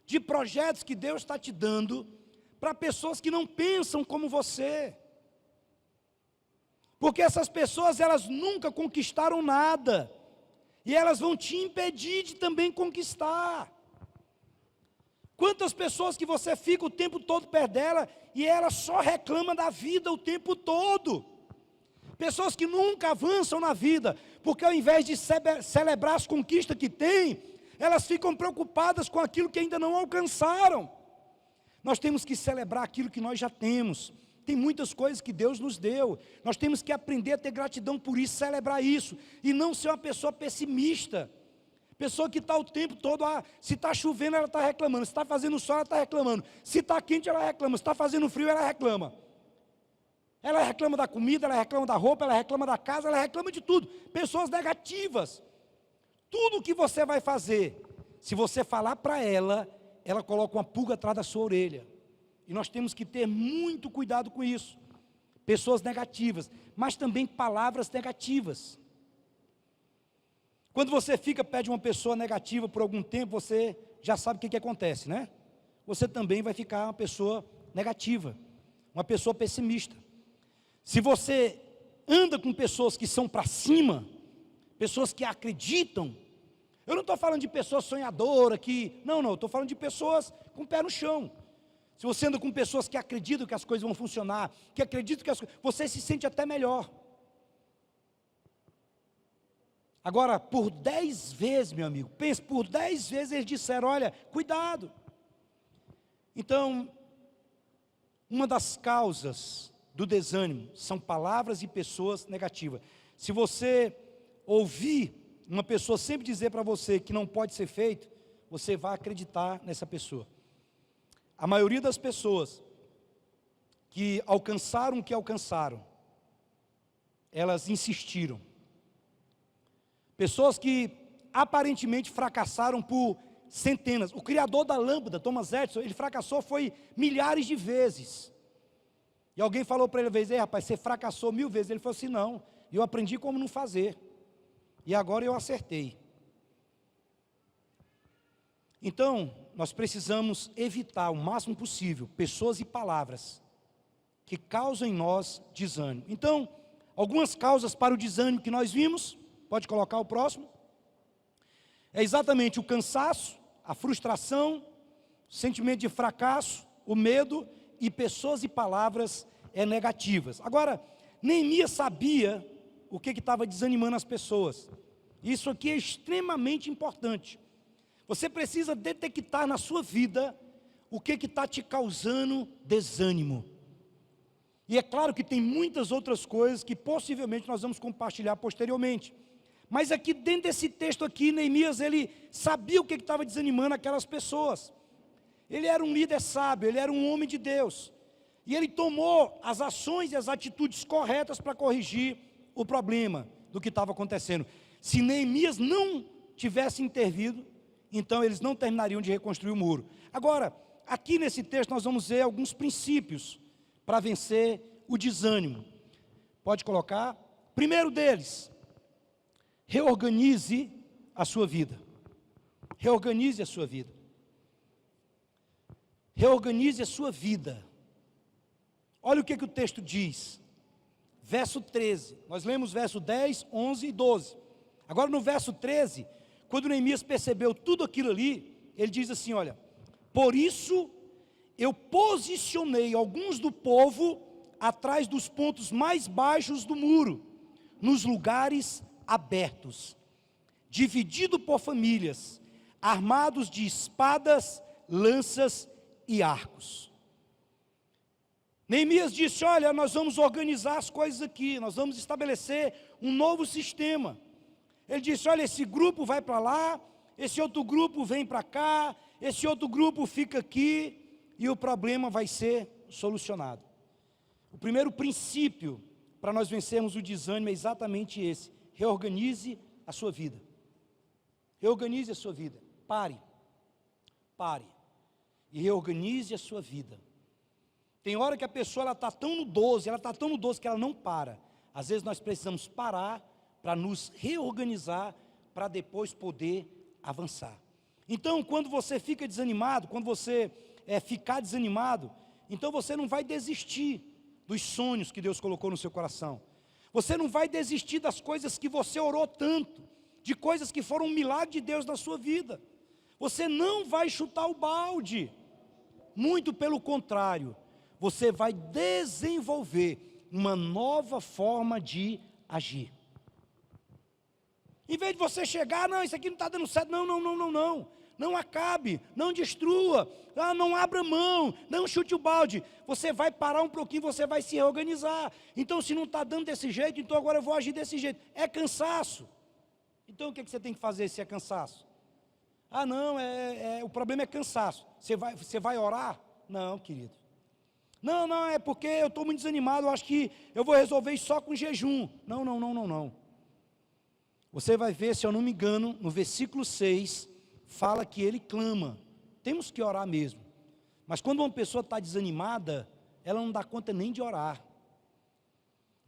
S1: de projetos que Deus está te dando para pessoas que não pensam como você. Porque essas pessoas, elas nunca conquistaram nada. E elas vão te impedir de também conquistar. Quantas pessoas que você fica o tempo todo perto dela e ela só reclama da vida o tempo todo. Pessoas que nunca avançam na vida, porque ao invés de celebrar as conquistas que têm, elas ficam preocupadas com aquilo que ainda não alcançaram. Nós temos que celebrar aquilo que nós já temos. Tem muitas coisas que Deus nos deu. Nós temos que aprender a ter gratidão por isso, celebrar isso. E não ser uma pessoa pessimista. Pessoa que está o tempo todo, se está chovendo ela está reclamando, se está fazendo sol ela está reclamando, se está quente ela reclama, se está fazendo frio ela reclama. Ela reclama da comida, ela reclama da roupa, ela reclama da casa, ela reclama de tudo. Pessoas negativas. Tudo que você vai fazer, se você falar para ela, ela coloca uma pulga atrás da sua orelha. E nós temos que ter muito cuidado com isso. Pessoas negativas, mas também palavras negativas. Quando você fica perto de uma pessoa negativa por algum tempo, você já sabe o que acontece, né? Você também vai ficar uma pessoa negativa, uma pessoa pessimista. Se você anda com pessoas que são para cima, pessoas que acreditam, eu não estou falando de pessoas sonhadoras, não, estou falando de pessoas com o pé no chão. Se você anda com pessoas que acreditam que as coisas vão funcionar, que acreditam que você se sente até melhor. Agora, por 10 vezes, meu amigo, pense, por 10 vezes eles disseram, olha, cuidado. Então, uma das causas do desânimo são palavras e pessoas negativas. Se você ouvir uma pessoa sempre dizer para você que não pode ser feito, você vai acreditar nessa pessoa. A maioria das pessoas que alcançaram o que alcançaram, elas insistiram. Pessoas que aparentemente fracassaram por centenas. O criador da lâmpada, Thomas Edison, ele fracassou foi milhares de vezes. E alguém falou para ele uma vez, rapaz, você fracassou 1000 vezes. Ele falou assim, não, E eu aprendi como não fazer. E agora eu acertei. Então, nós precisamos evitar o máximo possível pessoas e palavras que causam em nós desânimo. Então, algumas causas para o desânimo que nós vimos, pode colocar o próximo, é exatamente o cansaço, a frustração, o sentimento de fracasso, o medo e pessoas e palavras negativas. Agora, Neemias sabia o que estava desanimando as pessoas. Isso aqui é extremamente importante. Você precisa detectar na sua vida o que está te causando desânimo. E é claro que tem muitas outras coisas que possivelmente nós vamos compartilhar posteriormente. Mas aqui dentro desse texto aqui, Neemias, ele sabia o que estava desanimando aquelas pessoas. Ele era um líder sábio, ele era um homem de Deus. E ele tomou as ações e as atitudes corretas para corrigir o problema do que estava acontecendo. Se Neemias não tivesse intervido, então eles não terminariam de reconstruir o muro. Agora, aqui nesse texto nós vamos ver alguns princípios para vencer o desânimo. Pode colocar? Primeiro deles, reorganize a sua vida. Reorganize a sua vida. Reorganize a sua vida. Olha o que o texto diz. Verso 13. Nós lemos verso 10, 11 e 12. Agora no verso 13, quando Neemias percebeu tudo aquilo ali, ele diz assim, olha: por isso eu posicionei alguns do povo atrás dos pontos mais baixos do muro, nos lugares abertos, dividido por famílias, armados de espadas, lanças e arcos. Neemias disse, olha, nós vamos organizar as coisas aqui, nós vamos estabelecer um novo sistema. Ele disse, olha, esse grupo vai para lá, esse outro grupo vem para cá, esse outro grupo fica aqui, e o problema vai ser solucionado. O primeiro princípio para nós vencermos o desânimo é exatamente esse: reorganize a sua vida. Reorganize a sua vida. Pare e reorganize a sua vida. Tem hora que a pessoa está tão no 12, que ela não para. Às vezes nós precisamos parar para nos reorganizar, para depois poder avançar. Então, quando você fica desanimado, quando você ficar desanimado, então você não vai desistir dos sonhos que Deus colocou no seu coração. Você não vai desistir das coisas que você orou tanto, de coisas que foram um milagre de Deus na sua vida. Você não vai chutar o balde. Muito pelo contrário, você vai desenvolver uma nova forma de agir. Em vez de você chegar, não, isso aqui não está dando certo, não acabe, não destrua, não abra mão, não chute o balde. Você vai parar um pouquinho, você vai se reorganizar. Então, se não está dando desse jeito, então agora eu vou agir desse jeito. É cansaço. Então, o que você tem que fazer se é cansaço? O problema é cansaço. Você vai orar? Não, querido. Não, é porque eu estou muito desanimado, eu acho que eu vou resolver isso só com jejum. Não. Você vai ver, se eu não me engano, no versículo 6, fala que ele clama. Temos que orar mesmo. Mas quando uma pessoa está desanimada, ela não dá conta nem de orar.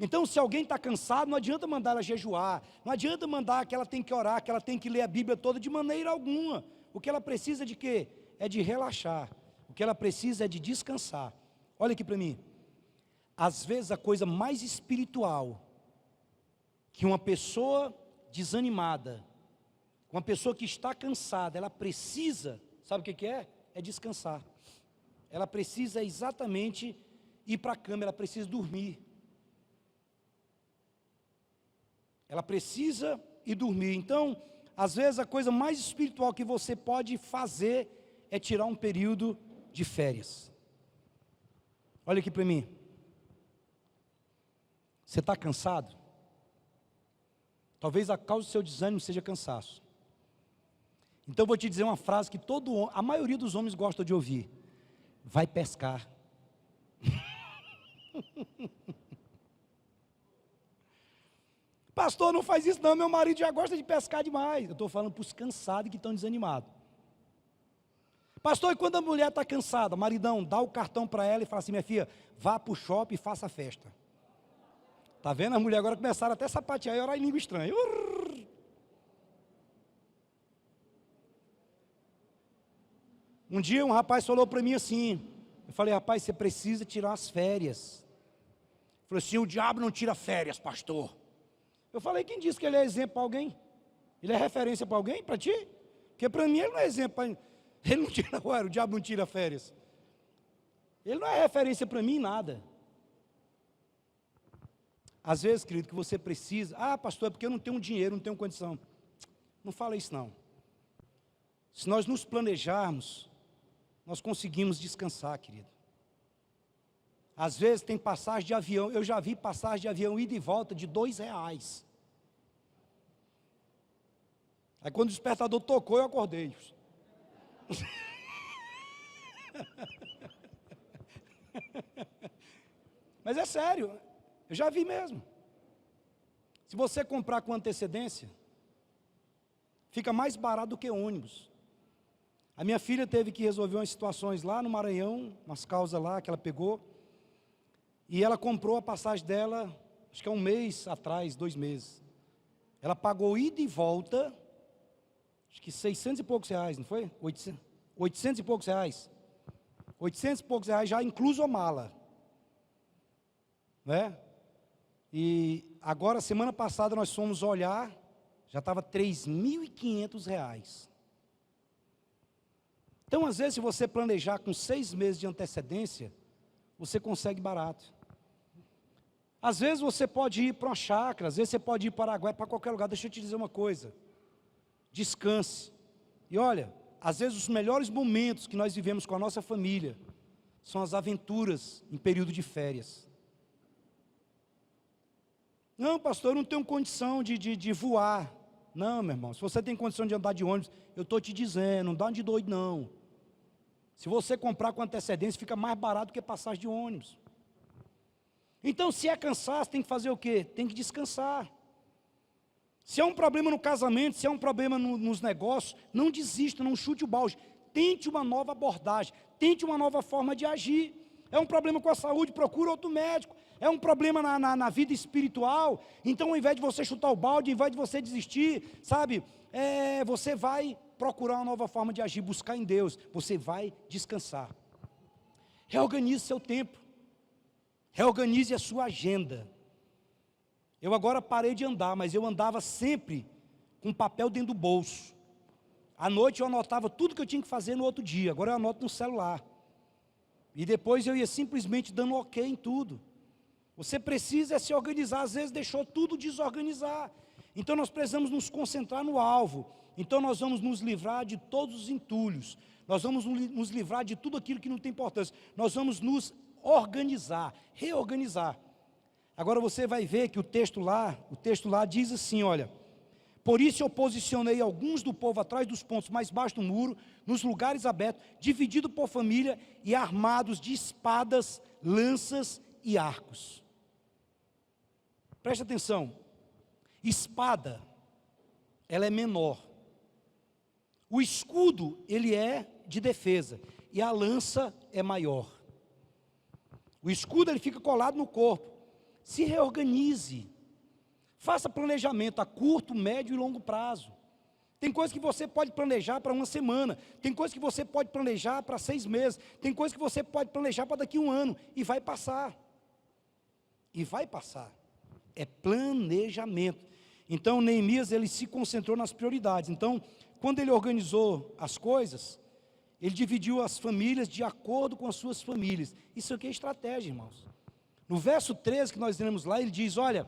S1: Então, se alguém está cansado, não adianta mandar ela jejuar, não adianta mandar que ela tem que orar, que ela tem que ler a Bíblia toda, de maneira alguma. O que ela precisa de quê? É de relaxar. O que ela precisa é de descansar. Olha aqui para mim. Às vezes a coisa mais espiritual que uma pessoa desanimada, uma pessoa que está cansada, ela precisa, sabe o que é? É descansar. Ela precisa exatamente ir para a cama, ela precisa dormir. Ela precisa ir dormir. Então, às vezes a coisa mais espiritual que você pode fazer é tirar um período de férias. Olha aqui para mim. Você está cansado? Talvez a causa do seu desânimo seja cansaço. Então eu vou te dizer uma frase que a maioria dos homens gosta de ouvir: vai pescar. Pastor, não faz isso não, meu marido já gosta de pescar demais. Eu estou falando para os cansados que estão desanimados. Pastor, e quando a mulher está cansada, maridão, dá o cartão para ela e fala assim: minha filha, vá para o shopping e faça a festa. Tá vendo? As mulheres agora começaram até a sapatear e orar em língua estranha. Um dia um rapaz falou para mim assim, eu falei, rapaz, você precisa tirar as férias. Ele falou assim, o diabo não tira férias, pastor. Eu falei, quem disse que ele é exemplo para alguém? Ele é referência para alguém, para ti? Porque para mim ele não é exemplo, ele não tira, o diabo não tira férias. Ele não é referência para mim em nada. Às vezes, querido, que você precisa, pastor, é porque eu não tenho dinheiro, não tenho condição. Não fala isso não. Se nós nos planejarmos, nós conseguimos descansar, querido. Às vezes tem passagem de avião, eu já vi passagem de avião ida e volta de R$2. Aí quando o despertador tocou, eu acordei. Mas é sério, eu já vi mesmo. Se você comprar com antecedência, fica mais barato do que ônibus. A minha filha teve que resolver umas situações lá no Maranhão, umas causas lá que ela pegou, e ela comprou a passagem dela, acho que é 1 mês atrás, 2 meses. Ela pagou ida e volta, acho que 600 e poucos reais, não foi? 800 e poucos reais. 800 e poucos reais já incluso a mala. Né? E agora, semana passada, nós fomos olhar, já estava R$3.500. Então, às vezes, se você planejar com 6 meses de antecedência, você consegue barato. Às vezes, você pode ir para uma chácara, às vezes, você pode ir para o Paraguai, para qualquer lugar. Deixa eu te dizer uma coisa. Descanse. E olha, às vezes, os melhores momentos que nós vivemos com a nossa família são as aventuras em período de férias. Não, pastor, eu não tenho condição de voar. Não, meu irmão, se você tem condição de andar de ônibus, eu estou te dizendo, não dá de doido não. Se você comprar com antecedência, fica mais barato do que passagem de ônibus. Então, se é cansaço, tem que fazer o quê? Tem que descansar. Se é um problema no casamento, se é um problema nos negócios, não desista, não chute o balde. Tente uma nova abordagem, tente uma nova forma de agir. É um problema com a saúde, procura outro médico. É um problema na vida espiritual, então ao invés de você chutar o balde, ao invés de você desistir, sabe, você vai procurar uma nova forma de agir, buscar em Deus, você vai descansar. Reorganize seu tempo, reorganize a sua agenda. Eu agora parei de andar, mas eu andava sempre com papel dentro do bolso. À noite eu anotava tudo que eu tinha que fazer no outro dia, agora eu anoto no celular. E depois eu ia simplesmente dando ok em tudo. Você precisa se organizar, às vezes deixou tudo desorganizar. Então nós precisamos nos concentrar no alvo. Então nós vamos nos livrar de todos os entulhos. Nós vamos nos livrar de tudo aquilo que não tem importância. Nós vamos nos organizar, reorganizar. Agora você vai ver que o texto lá diz assim, olha: por isso eu posicionei alguns do povo atrás dos pontos mais baixos do muro, nos lugares abertos, dividido por família e armados de espadas, lanças e arcos. Preste atenção, espada, ela é menor. O escudo, ele é de defesa, e a lança é maior. O escudo, ele fica colado no corpo. Se reorganize, faça planejamento a curto, médio e longo prazo. Tem coisas que você pode planejar para 1 semana, tem coisas que você pode planejar para 6 meses, tem coisas que você pode planejar para daqui a 1 ano, e vai passar. E vai passar. É planejamento. Então Neemias, ele se concentrou nas prioridades. Então, quando ele organizou as coisas, ele dividiu as famílias de acordo com as suas famílias. Isso aqui é estratégia, irmãos. No verso 13 que nós lemos lá, ele diz, olha: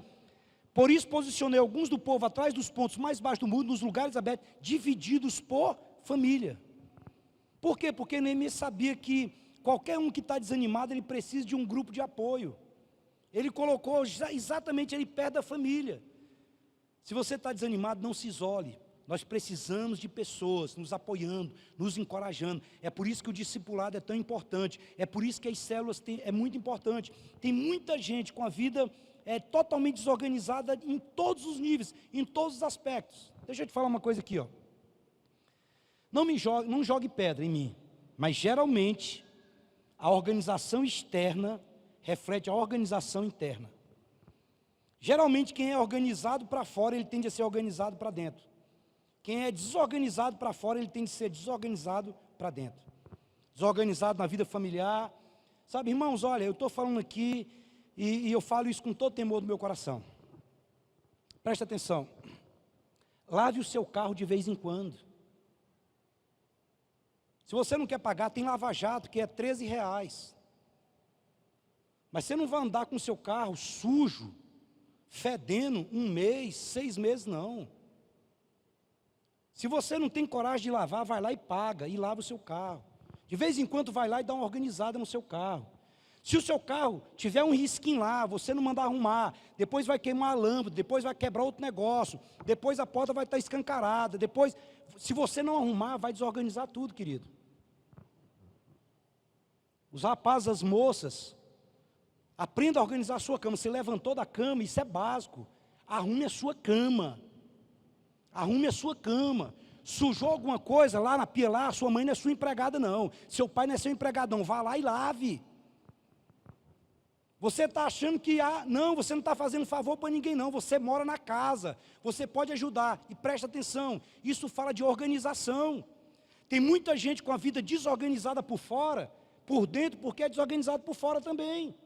S1: por isso posicionei alguns do povo atrás dos pontos mais baixos do muro, nos lugares abertos, divididos por família. Por quê? Porque Neemias sabia que qualquer um que está desanimado, ele precisa de um grupo de apoio. Ele colocou exatamente ali perto da família. Se você está desanimado, não se isole. Nós precisamos de pessoas nos apoiando, nos encorajando. É por isso que o discipulado é tão importante. É por isso que as células é muito importante. Tem muita gente com a vida totalmente desorganizada em todos os níveis, em todos os aspectos. Deixa eu te falar uma coisa aqui, ó. Não jogue pedra em mim, mas geralmente a organização externa reflete a organização interna. Geralmente quem é organizado para fora, ele tende a ser organizado para dentro. Quem é desorganizado para fora, ele tende a ser desorganizado para dentro. Desorganizado na vida familiar. Sabe, irmãos, olha, eu estou falando aqui e eu falo isso com todo temor do meu coração. Presta atenção. Lave o seu carro de vez em quando. Se você não quer pagar, tem lava-jato, que é R$13. Mas você não vai andar com o seu carro sujo, fedendo 1 mês, 6 meses, não. Se você não tem coragem de lavar, vai lá e paga, e lava o seu carro. De vez em quando vai lá e dá uma organizada no seu carro. Se o seu carro tiver um risquinho lá, você não mandar arrumar, depois vai queimar a lâmpada, depois vai quebrar outro negócio, depois a porta vai estar escancarada, depois, se você não arrumar, vai desorganizar tudo, querido. Os rapazes, as moças, aprenda a organizar a sua cama. Você levantou da cama, isso é básico. Arrume a sua cama. Arrume a sua cama. Sujou alguma coisa lá na pia, lá, sua mãe não é sua empregada, não. Seu pai não é seu empregadão. Vá lá e lave. Você está achando que, não, você não está fazendo favor para ninguém, não. Você mora na casa. Você pode ajudar. E presta atenção, isso fala de organização. Tem muita gente com a vida desorganizada por fora, por dentro, porque é desorganizado por fora também.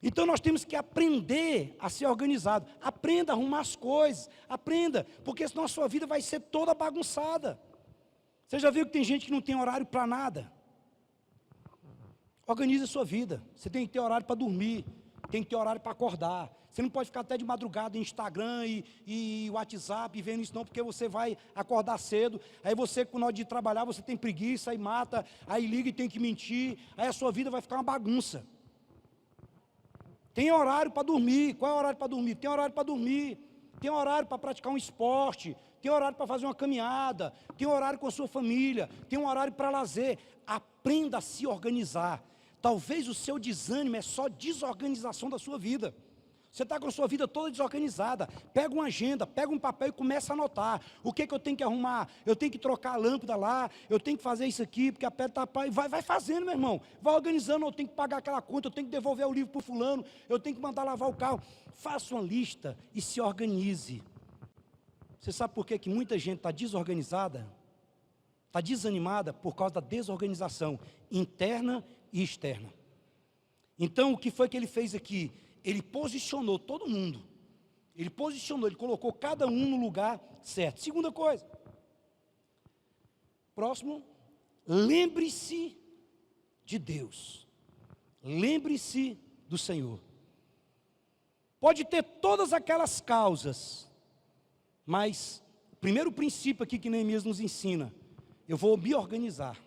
S1: Então nós temos que aprender a ser organizado. Aprenda a arrumar as coisas. Aprenda, porque senão a sua vida vai ser toda bagunçada. Você já viu que tem gente que não tem horário para nada? Organize a sua vida. Você tem que ter horário para dormir. Tem que ter horário para acordar. Você não pode ficar até de madrugada em Instagram e WhatsApp vendo isso não, porque você vai acordar cedo. Aí você, com hora de trabalhar, você tem preguiça, aí mata, aí liga e tem que mentir. Aí a sua vida vai ficar uma bagunça. Tem horário para dormir. Qual é o horário para dormir? Tem horário para dormir. Tem horário para praticar um esporte. Tem horário para fazer uma caminhada. Tem horário com a sua família. Tem um horário para lazer. Aprenda a se organizar. Talvez o seu desânimo é só desorganização da sua vida. Você está com a sua vida toda desorganizada. Pega uma agenda, pega um papel e começa a anotar. O que eu tenho que arrumar? Eu tenho que trocar a lâmpada lá, eu tenho que fazer isso aqui, porque a pedra está... Vai fazendo, meu irmão. Vai organizando, eu tenho que pagar aquela conta, eu tenho que devolver o livro para o fulano, eu tenho que mandar lavar o carro. Faça uma lista e se organize. Você sabe por que muita gente está desorganizada? Está desanimada por causa da desorganização interna e externa. Então, o que foi que ele fez aqui? Ele posicionou todo mundo. Ele posicionou, ele colocou cada um no lugar certo. Segunda coisa. Próximo. Lembre-se de Deus. Lembre-se do Senhor. Pode ter todas aquelas causas, mas o primeiro princípio aqui que Neemias nos ensina, eu vou me organizar.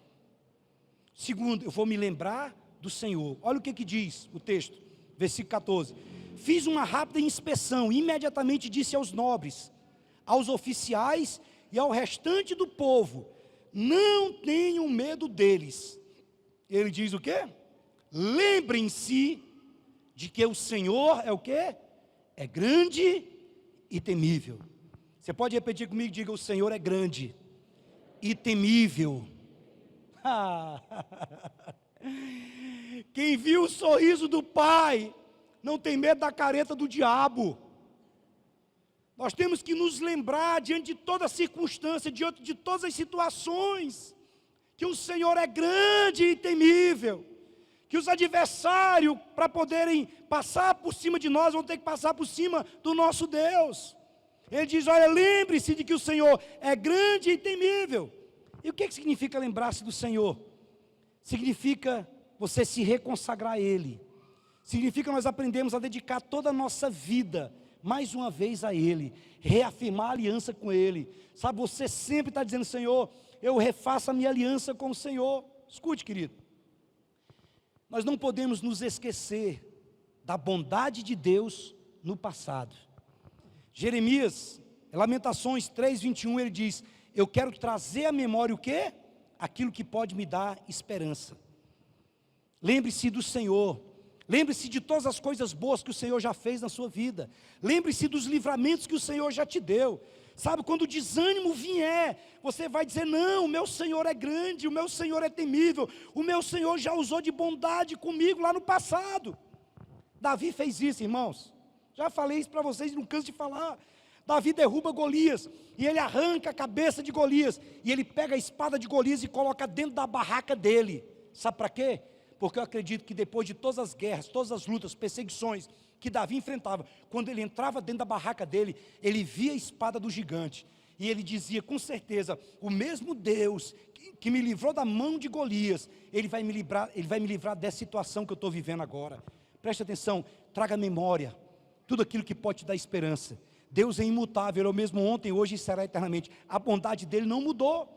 S1: Segundo, eu vou me lembrar do Senhor. Olha o que diz o texto. Versículo 14, fiz uma rápida inspeção, e imediatamente disse aos nobres, aos oficiais e ao restante do povo, não tenham medo deles. Ele diz o quê? Lembrem-se de que o Senhor é o quê? É grande e temível. Você pode repetir comigo, diga, o Senhor é grande e temível. Quem viu o sorriso do Pai, não tem medo da careta do diabo. Nós temos que nos lembrar, diante de toda circunstância, diante de todas as situações, que o Senhor é grande e temível, que os adversários, para poderem passar por cima de nós, vão ter que passar por cima do nosso Deus. Ele diz, olha, lembre-se de que o Senhor é grande e temível. E o que significa lembrar-se do Senhor? Significa você se reconsagrar a Ele. Significa nós aprendemos a dedicar toda a nossa vida, mais uma vez a Ele. Reafirmar a aliança com Ele. Sabe, você sempre está dizendo, Senhor, eu refaço a minha aliança com o Senhor. Escute, querido. Nós não podemos nos esquecer da bondade de Deus no passado. Jeremias, Lamentações 3:21, ele diz, eu quero trazer à memória o quê? Aquilo que pode me dar esperança. Lembre-se do Senhor. Lembre-se de todas as coisas boas que o Senhor já fez na sua vida. Lembre-se dos livramentos que o Senhor já te deu. Sabe, quando o desânimo vier, você vai dizer, não, o meu Senhor é grande, o meu Senhor é temível, o meu Senhor já usou de bondade comigo lá no passado. Davi fez isso, irmãos. Já falei isso para vocês, não canso de falar. Davi derruba Golias, e ele arranca a cabeça de Golias, e ele pega a espada de Golias e coloca dentro da barraca dele. Sabe para quê? Porque eu acredito que depois de todas as guerras, todas as lutas, perseguições que Davi enfrentava, quando ele entrava dentro da barraca dele, ele via a espada do gigante, e ele dizia com certeza: o mesmo Deus que me livrou da mão de Golias, ele vai me livrar dessa situação que eu estou vivendo agora. Preste atenção, traga à memória tudo aquilo que pode te dar esperança. Deus é imutável, Ele é o mesmo ontem, hoje e será eternamente. A bondade dEle não mudou.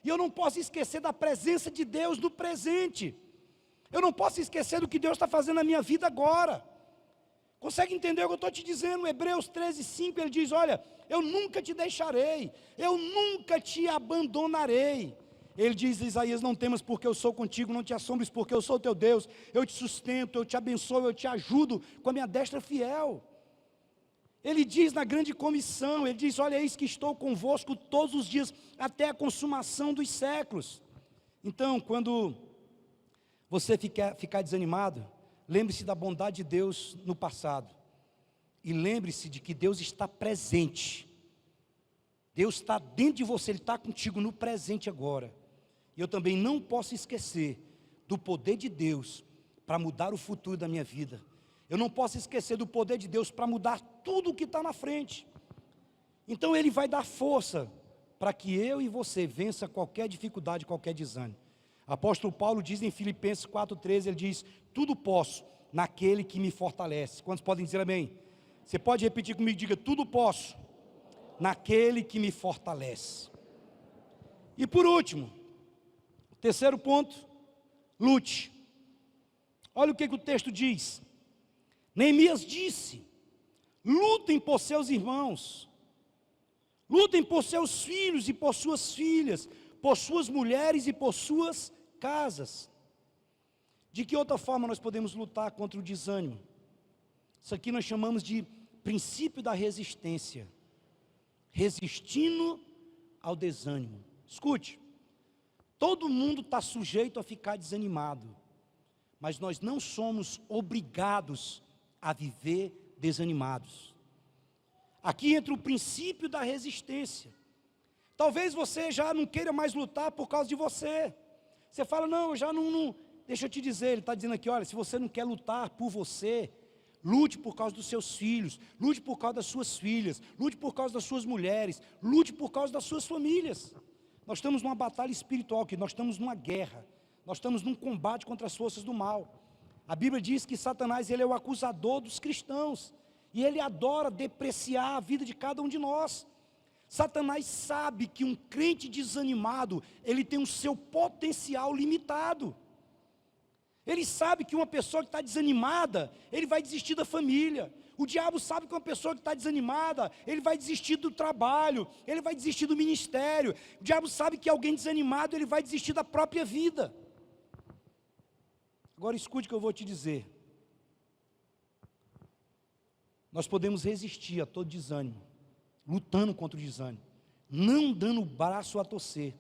S1: E eu não posso esquecer da presença de Deus no presente. Eu não posso esquecer do que Deus está fazendo na minha vida agora. Consegue entender o que eu estou te dizendo? Hebreus 13:5, ele diz: olha, eu nunca te deixarei, eu nunca te abandonarei. Ele diz: Isaías, não temas porque eu sou contigo, não te assombres porque eu sou teu Deus, eu te sustento, eu te abençoo, eu te ajudo com a minha destra fiel. Ele diz na grande comissão, ele diz: olha, eis que estou convosco todos os dias, até a consumação dos séculos. Então, quando você ficar desanimado, lembre-se da bondade de Deus no passado, e lembre-se de que Deus está presente. Deus está dentro de você, Ele está contigo no presente agora. E eu também não posso esquecer do poder de Deus para mudar o futuro da minha vida. Eu não posso esquecer do poder de Deus para mudar tudo o que está na frente. Então Ele vai dar força para que eu e você vença qualquer dificuldade, qualquer desânimo. Apóstolo Paulo diz em Filipenses 4:13, ele diz: tudo posso naquele que me fortalece. Quantos podem dizer amém? Você pode repetir comigo, diga: tudo posso naquele que me fortalece. E por último, terceiro ponto, lute. Olha o que o texto diz. Neemias disse: lutem por seus irmãos, lutem por seus filhos e por suas filhas, por suas mulheres e por suas casas. De que outra forma nós podemos lutar contra o desânimo? Isso aqui nós chamamos de princípio da resistência. Resistindo ao desânimo. Escute, todo mundo está sujeito a ficar desanimado, mas nós não somos obrigados a viver desanimados. Aqui entra o princípio da resistência. Talvez você já não queira mais lutar por causa de você. Você fala: não, eu já não. Deixa eu te dizer, ele está dizendo aqui: olha, se você não quer lutar por você, lute por causa dos seus filhos, lute por causa das suas filhas, lute por causa das suas mulheres, lute por causa das suas famílias. Nós estamos numa batalha espiritual aqui, nós estamos numa guerra, nós estamos num combate contra as forças do mal. A Bíblia diz que Satanás, ele é o acusador dos cristãos, e ele adora depreciar a vida de cada um de nós. Satanás sabe que um crente desanimado, ele tem o seu potencial limitado. Ele sabe que uma pessoa que está desanimada, ele vai desistir da família. O diabo sabe que uma pessoa que está desanimada, ele vai desistir do trabalho, ele vai desistir do ministério. O diabo sabe que alguém desanimado, ele vai desistir da própria vida. Agora escute o que eu vou te dizer. Nós podemos resistir a todo desânimo, lutando contra o desânimo, não dando o braço a torcer.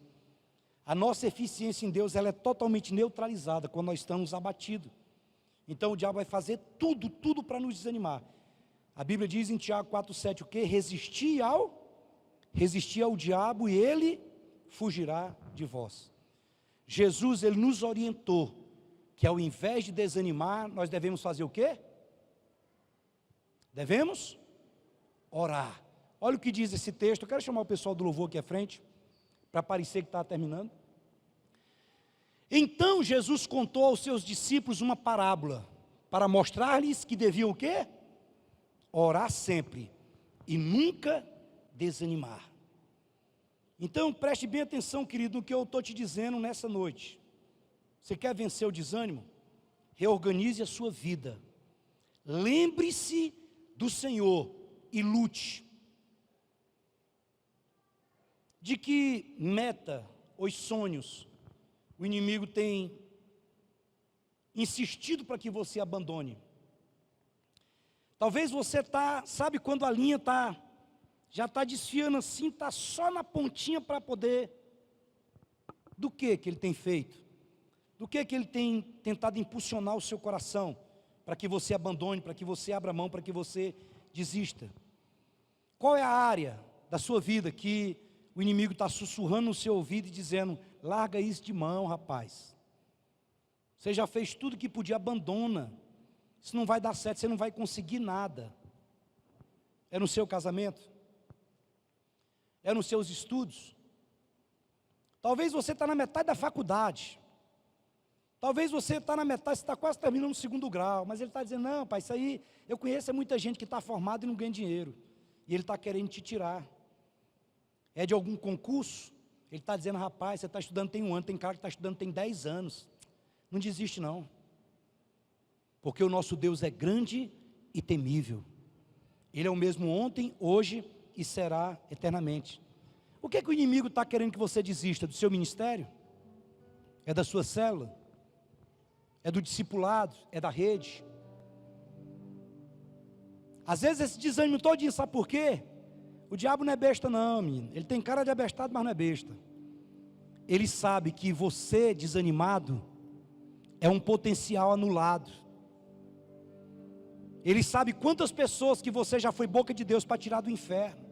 S1: A nossa eficiência em Deus, ela é totalmente neutralizada quando nós estamos abatidos. Então o diabo vai fazer tudo para nos desanimar. A Bíblia diz em Tiago 4:7 o quê? Resistir ao diabo e ele fugirá de vós. Jesus, ele nos orientou que ao invés de desanimar, nós devemos fazer o quê? Devemos orar. Olha o que diz esse texto. Eu quero chamar o pessoal do louvor aqui à frente, para parecer que está terminando. Então Jesus contou aos seus discípulos uma parábola, para mostrar-lhes que deviam o quê? Orar sempre, e nunca desanimar. Então preste bem atenção, querido, no que eu estou te dizendo nessa noite. Você quer vencer o desânimo? Reorganize a sua vida. Lembre-se do Senhor e lute. De que meta, os sonhos, o inimigo tem insistido para que você abandone? Talvez você sabe quando a linha já está desfiando assim, está só na pontinha para poder. Do que ele tem feito? Do que ele tem tentado impulsionar o seu coração, para que você abandone, para que você abra mão, para que você desista. Qual é a área da sua vida que o inimigo está sussurrando no seu ouvido e dizendo: larga isso de mão, rapaz. Você já fez tudo que podia, abandona. Isso não vai dar certo, você não vai conseguir nada. É no seu casamento? É nos seus estudos? Talvez você está na metade da faculdade. Talvez você está na metade, você está quase terminando o 2º grau. Mas ele está dizendo: não, pai, isso aí, eu conheço muita gente que está formada e não ganha dinheiro. E ele está querendo te tirar. É de algum concurso? Ele está dizendo: rapaz, você está estudando tem 1 ano, tem cara que está estudando tem 10 anos. Não desiste não. Porque o nosso Deus é grande e temível. Ele é o mesmo ontem, hoje e será eternamente. O que é que o inimigo está querendo que você desista? Do seu ministério? É da sua célula? É do discipulado? É da rede? Às vezes esse desânimo todinho, sabe por quê? O diabo não é besta não, menino. Ele tem cara de abestado, mas não é besta. Ele sabe que você, desanimado, é um potencial anulado. Ele sabe quantas pessoas que você já foi boca de Deus para tirar do inferno.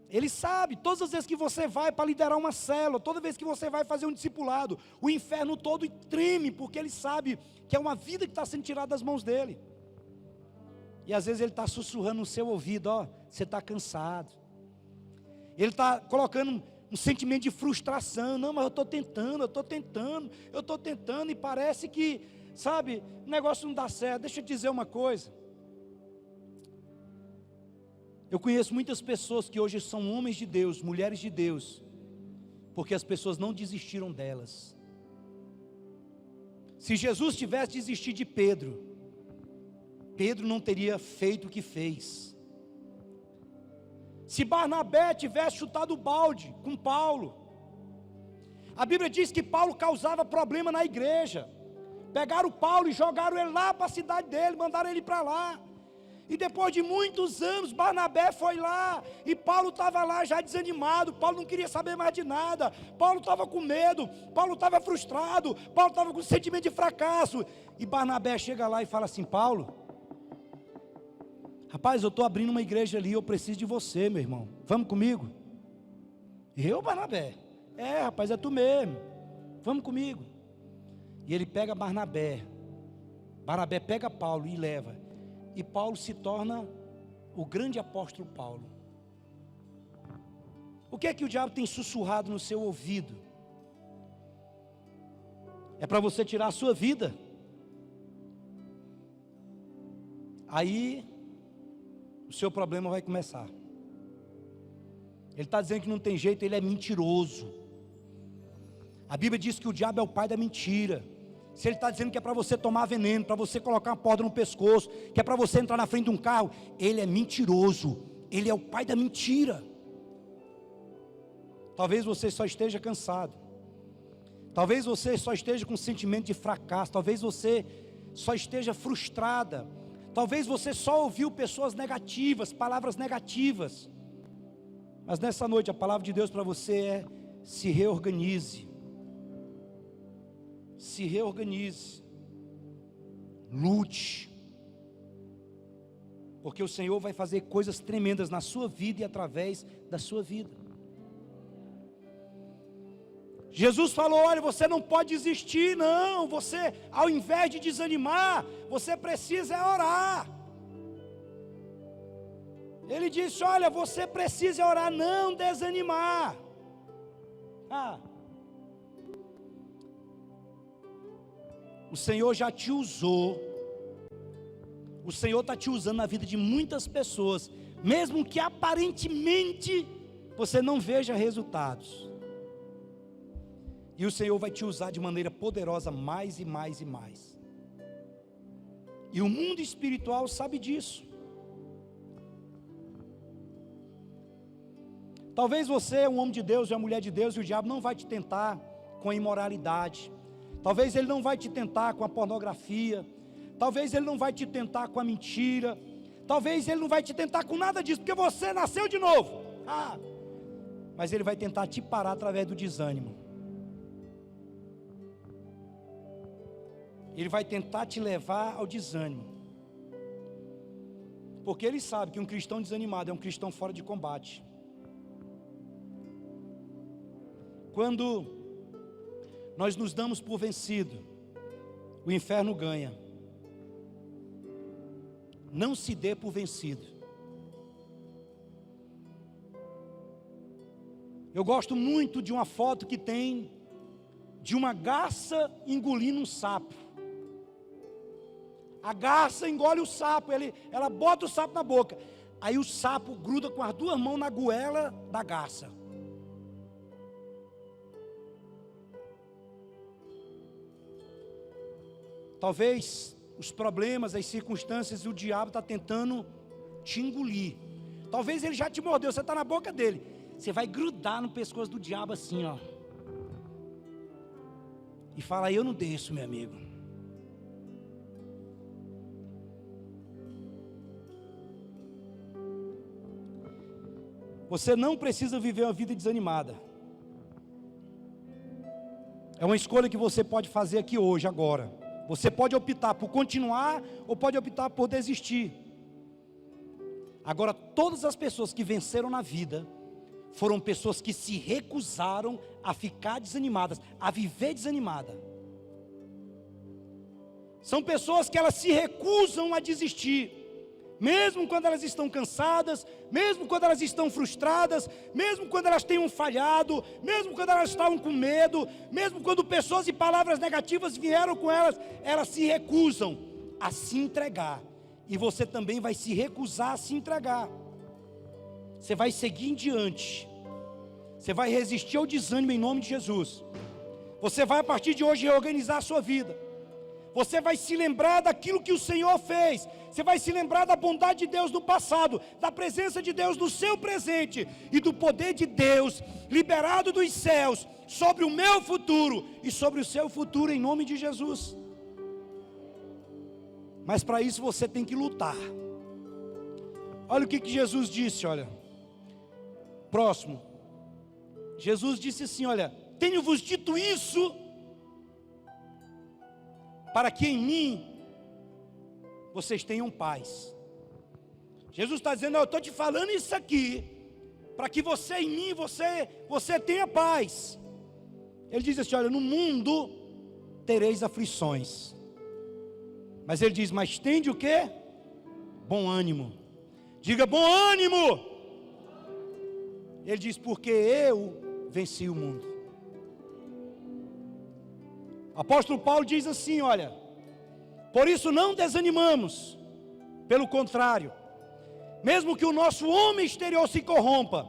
S1: Ele sabe, todas as vezes que você vai para liderar uma célula, toda vez que você vai fazer um discipulado, o inferno todo treme, porque ele sabe que é uma vida que está sendo tirada das mãos dele. E às vezes ele está sussurrando no seu ouvido: ó, você está cansado. Ele está colocando um sentimento de frustração: não, mas eu estou tentando, e parece que, sabe, o negócio não dá certo. Deixa eu te dizer uma coisa. Eu conheço muitas pessoas que hoje são homens de Deus, mulheres de Deus, porque as pessoas não desistiram delas. Se Jesus tivesse desistido de Pedro, Pedro não teria feito o que fez. Se Barnabé tivesse chutado o balde com Paulo, a Bíblia diz que Paulo causava problema na igreja. Pegaram Paulo e jogaram ele lá para a cidade dele, mandaram ele para lá. E depois de muitos anos, Barnabé foi lá, e Paulo estava lá já desanimado. Paulo não queria saber mais de nada. Paulo estava com medo, Paulo estava frustrado, Paulo estava com sentimento de fracasso. E Barnabé chega lá e fala assim: Paulo, rapaz, eu estou abrindo uma igreja ali, eu preciso de você, meu irmão. Vamos comigo? Eu, Barnabé? É, rapaz, é tu mesmo. Vamos comigo. E ele pega Barnabé. Barnabé pega Paulo e leva. E Paulo se torna o grande apóstolo Paulo. O que é que o diabo tem sussurrado no seu ouvido? É para você tirar a sua vida. Aí o seu problema vai começar. Ele está dizendo que não tem jeito, ele é mentiroso. A Bíblia diz que o diabo é o pai da mentira. Se ele está dizendo que é para você tomar veneno, para você colocar uma corda no pescoço, que é para você entrar na frente de um carro, ele é mentiroso, ele é o pai da mentira. Talvez você só esteja cansado, talvez você só esteja com sentimento de fracasso, talvez você só esteja frustrada, talvez você só ouviu pessoas negativas, palavras negativas. Mas nessa noite a palavra de Deus para você é: se reorganize. Se reorganize, lute, porque o Senhor vai fazer coisas tremendas na sua vida e através da sua vida. Jesus falou: olha, você não pode desistir não, você, ao invés de desanimar, você precisa orar. Ele disse: olha, você precisa orar, não desanimar. O Senhor já te usou. O Senhor está te usando na vida de muitas pessoas, mesmo que aparentemente você não veja resultados. E o Senhor vai te usar de maneira poderosa mais e mais e mais. E o mundo espiritual sabe disso. Talvez você é um homem de Deus, é uma mulher de Deus, e o diabo não vai te tentar com a imoralidade. Talvez ele não vai te tentar com a pornografia. Talvez ele não vai te tentar com a mentira. Talvez ele não vai te tentar com nada disso, porque você nasceu de novo. Mas ele vai tentar te parar através do desânimo. Ele vai tentar te levar ao desânimo. Porque ele sabe que um cristão desanimado é um cristão fora de combate. Quando nós nos damos por vencido, o inferno ganha. Não se dê por vencido. Eu gosto muito de uma foto que tem de uma garça engolindo um sapo. A garça engole o sapo, ela bota o sapo na boca. Aí o sapo gruda com as duas mãos na goela da garça. Talvez os problemas, as circunstâncias, o diabo está tentando te engolir. Talvez ele já te mordeu, você está na boca dele. Você vai grudar no pescoço do diabo assim, ó. E fala, eu não desço, meu amigo. Você não precisa viver uma vida desanimada. É uma escolha que você pode fazer aqui hoje, agora. Você pode optar por continuar ou pode optar por desistir. Agora, todas as pessoas que venceram na vida foram pessoas que se recusaram a ficar desanimadas, a viver desanimada. São pessoas que elas se recusam a desistir, mesmo quando elas estão cansadas, mesmo quando elas estão frustradas, mesmo quando elas tenham falhado, mesmo quando elas estavam com medo, mesmo quando pessoas e palavras negativas vieram com elas, elas se recusam a se entregar. E você também vai se recusar a se entregar. Você vai seguir em diante. Você vai resistir ao desânimo em nome de Jesus. Você vai a partir de hoje reorganizar a sua vida. Você vai se lembrar daquilo que o Senhor fez. Você vai se lembrar da bondade de Deus no passado, da presença de Deus no seu presente e do poder de Deus liberado dos céus sobre o meu futuro e sobre o seu futuro em nome de Jesus. Mas para isso você tem que lutar. Olha o que Jesus disse, olha. Próximo. Jesus disse assim, olha, tenho-vos dito isso para que em mim vocês tenham paz. Jesus está dizendo, eu estou te falando isso aqui para que você em mim, você tenha paz. Ele diz assim, olha, no mundo tereis aflições. Mas ele diz, mas tende o quê? Bom ânimo. Diga, bom ânimo. Ele diz, porque eu venci o mundo. O apóstolo Paulo diz assim, olha, por isso não desanimamos, pelo contrário, mesmo que o nosso homem exterior se corrompa,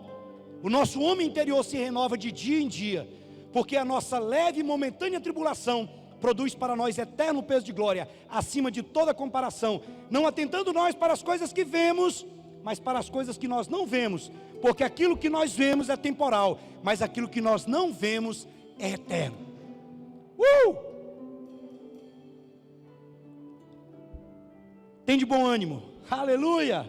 S1: o nosso homem interior se renova de dia em dia, porque a nossa leve e momentânea tribulação produz para nós eterno peso de glória, acima de toda comparação, não atentando nós para as coisas que vemos, mas para as coisas que nós não vemos, porque aquilo que nós vemos é temporal, mas aquilo que nós não vemos é eterno. Tem de bom ânimo, aleluia.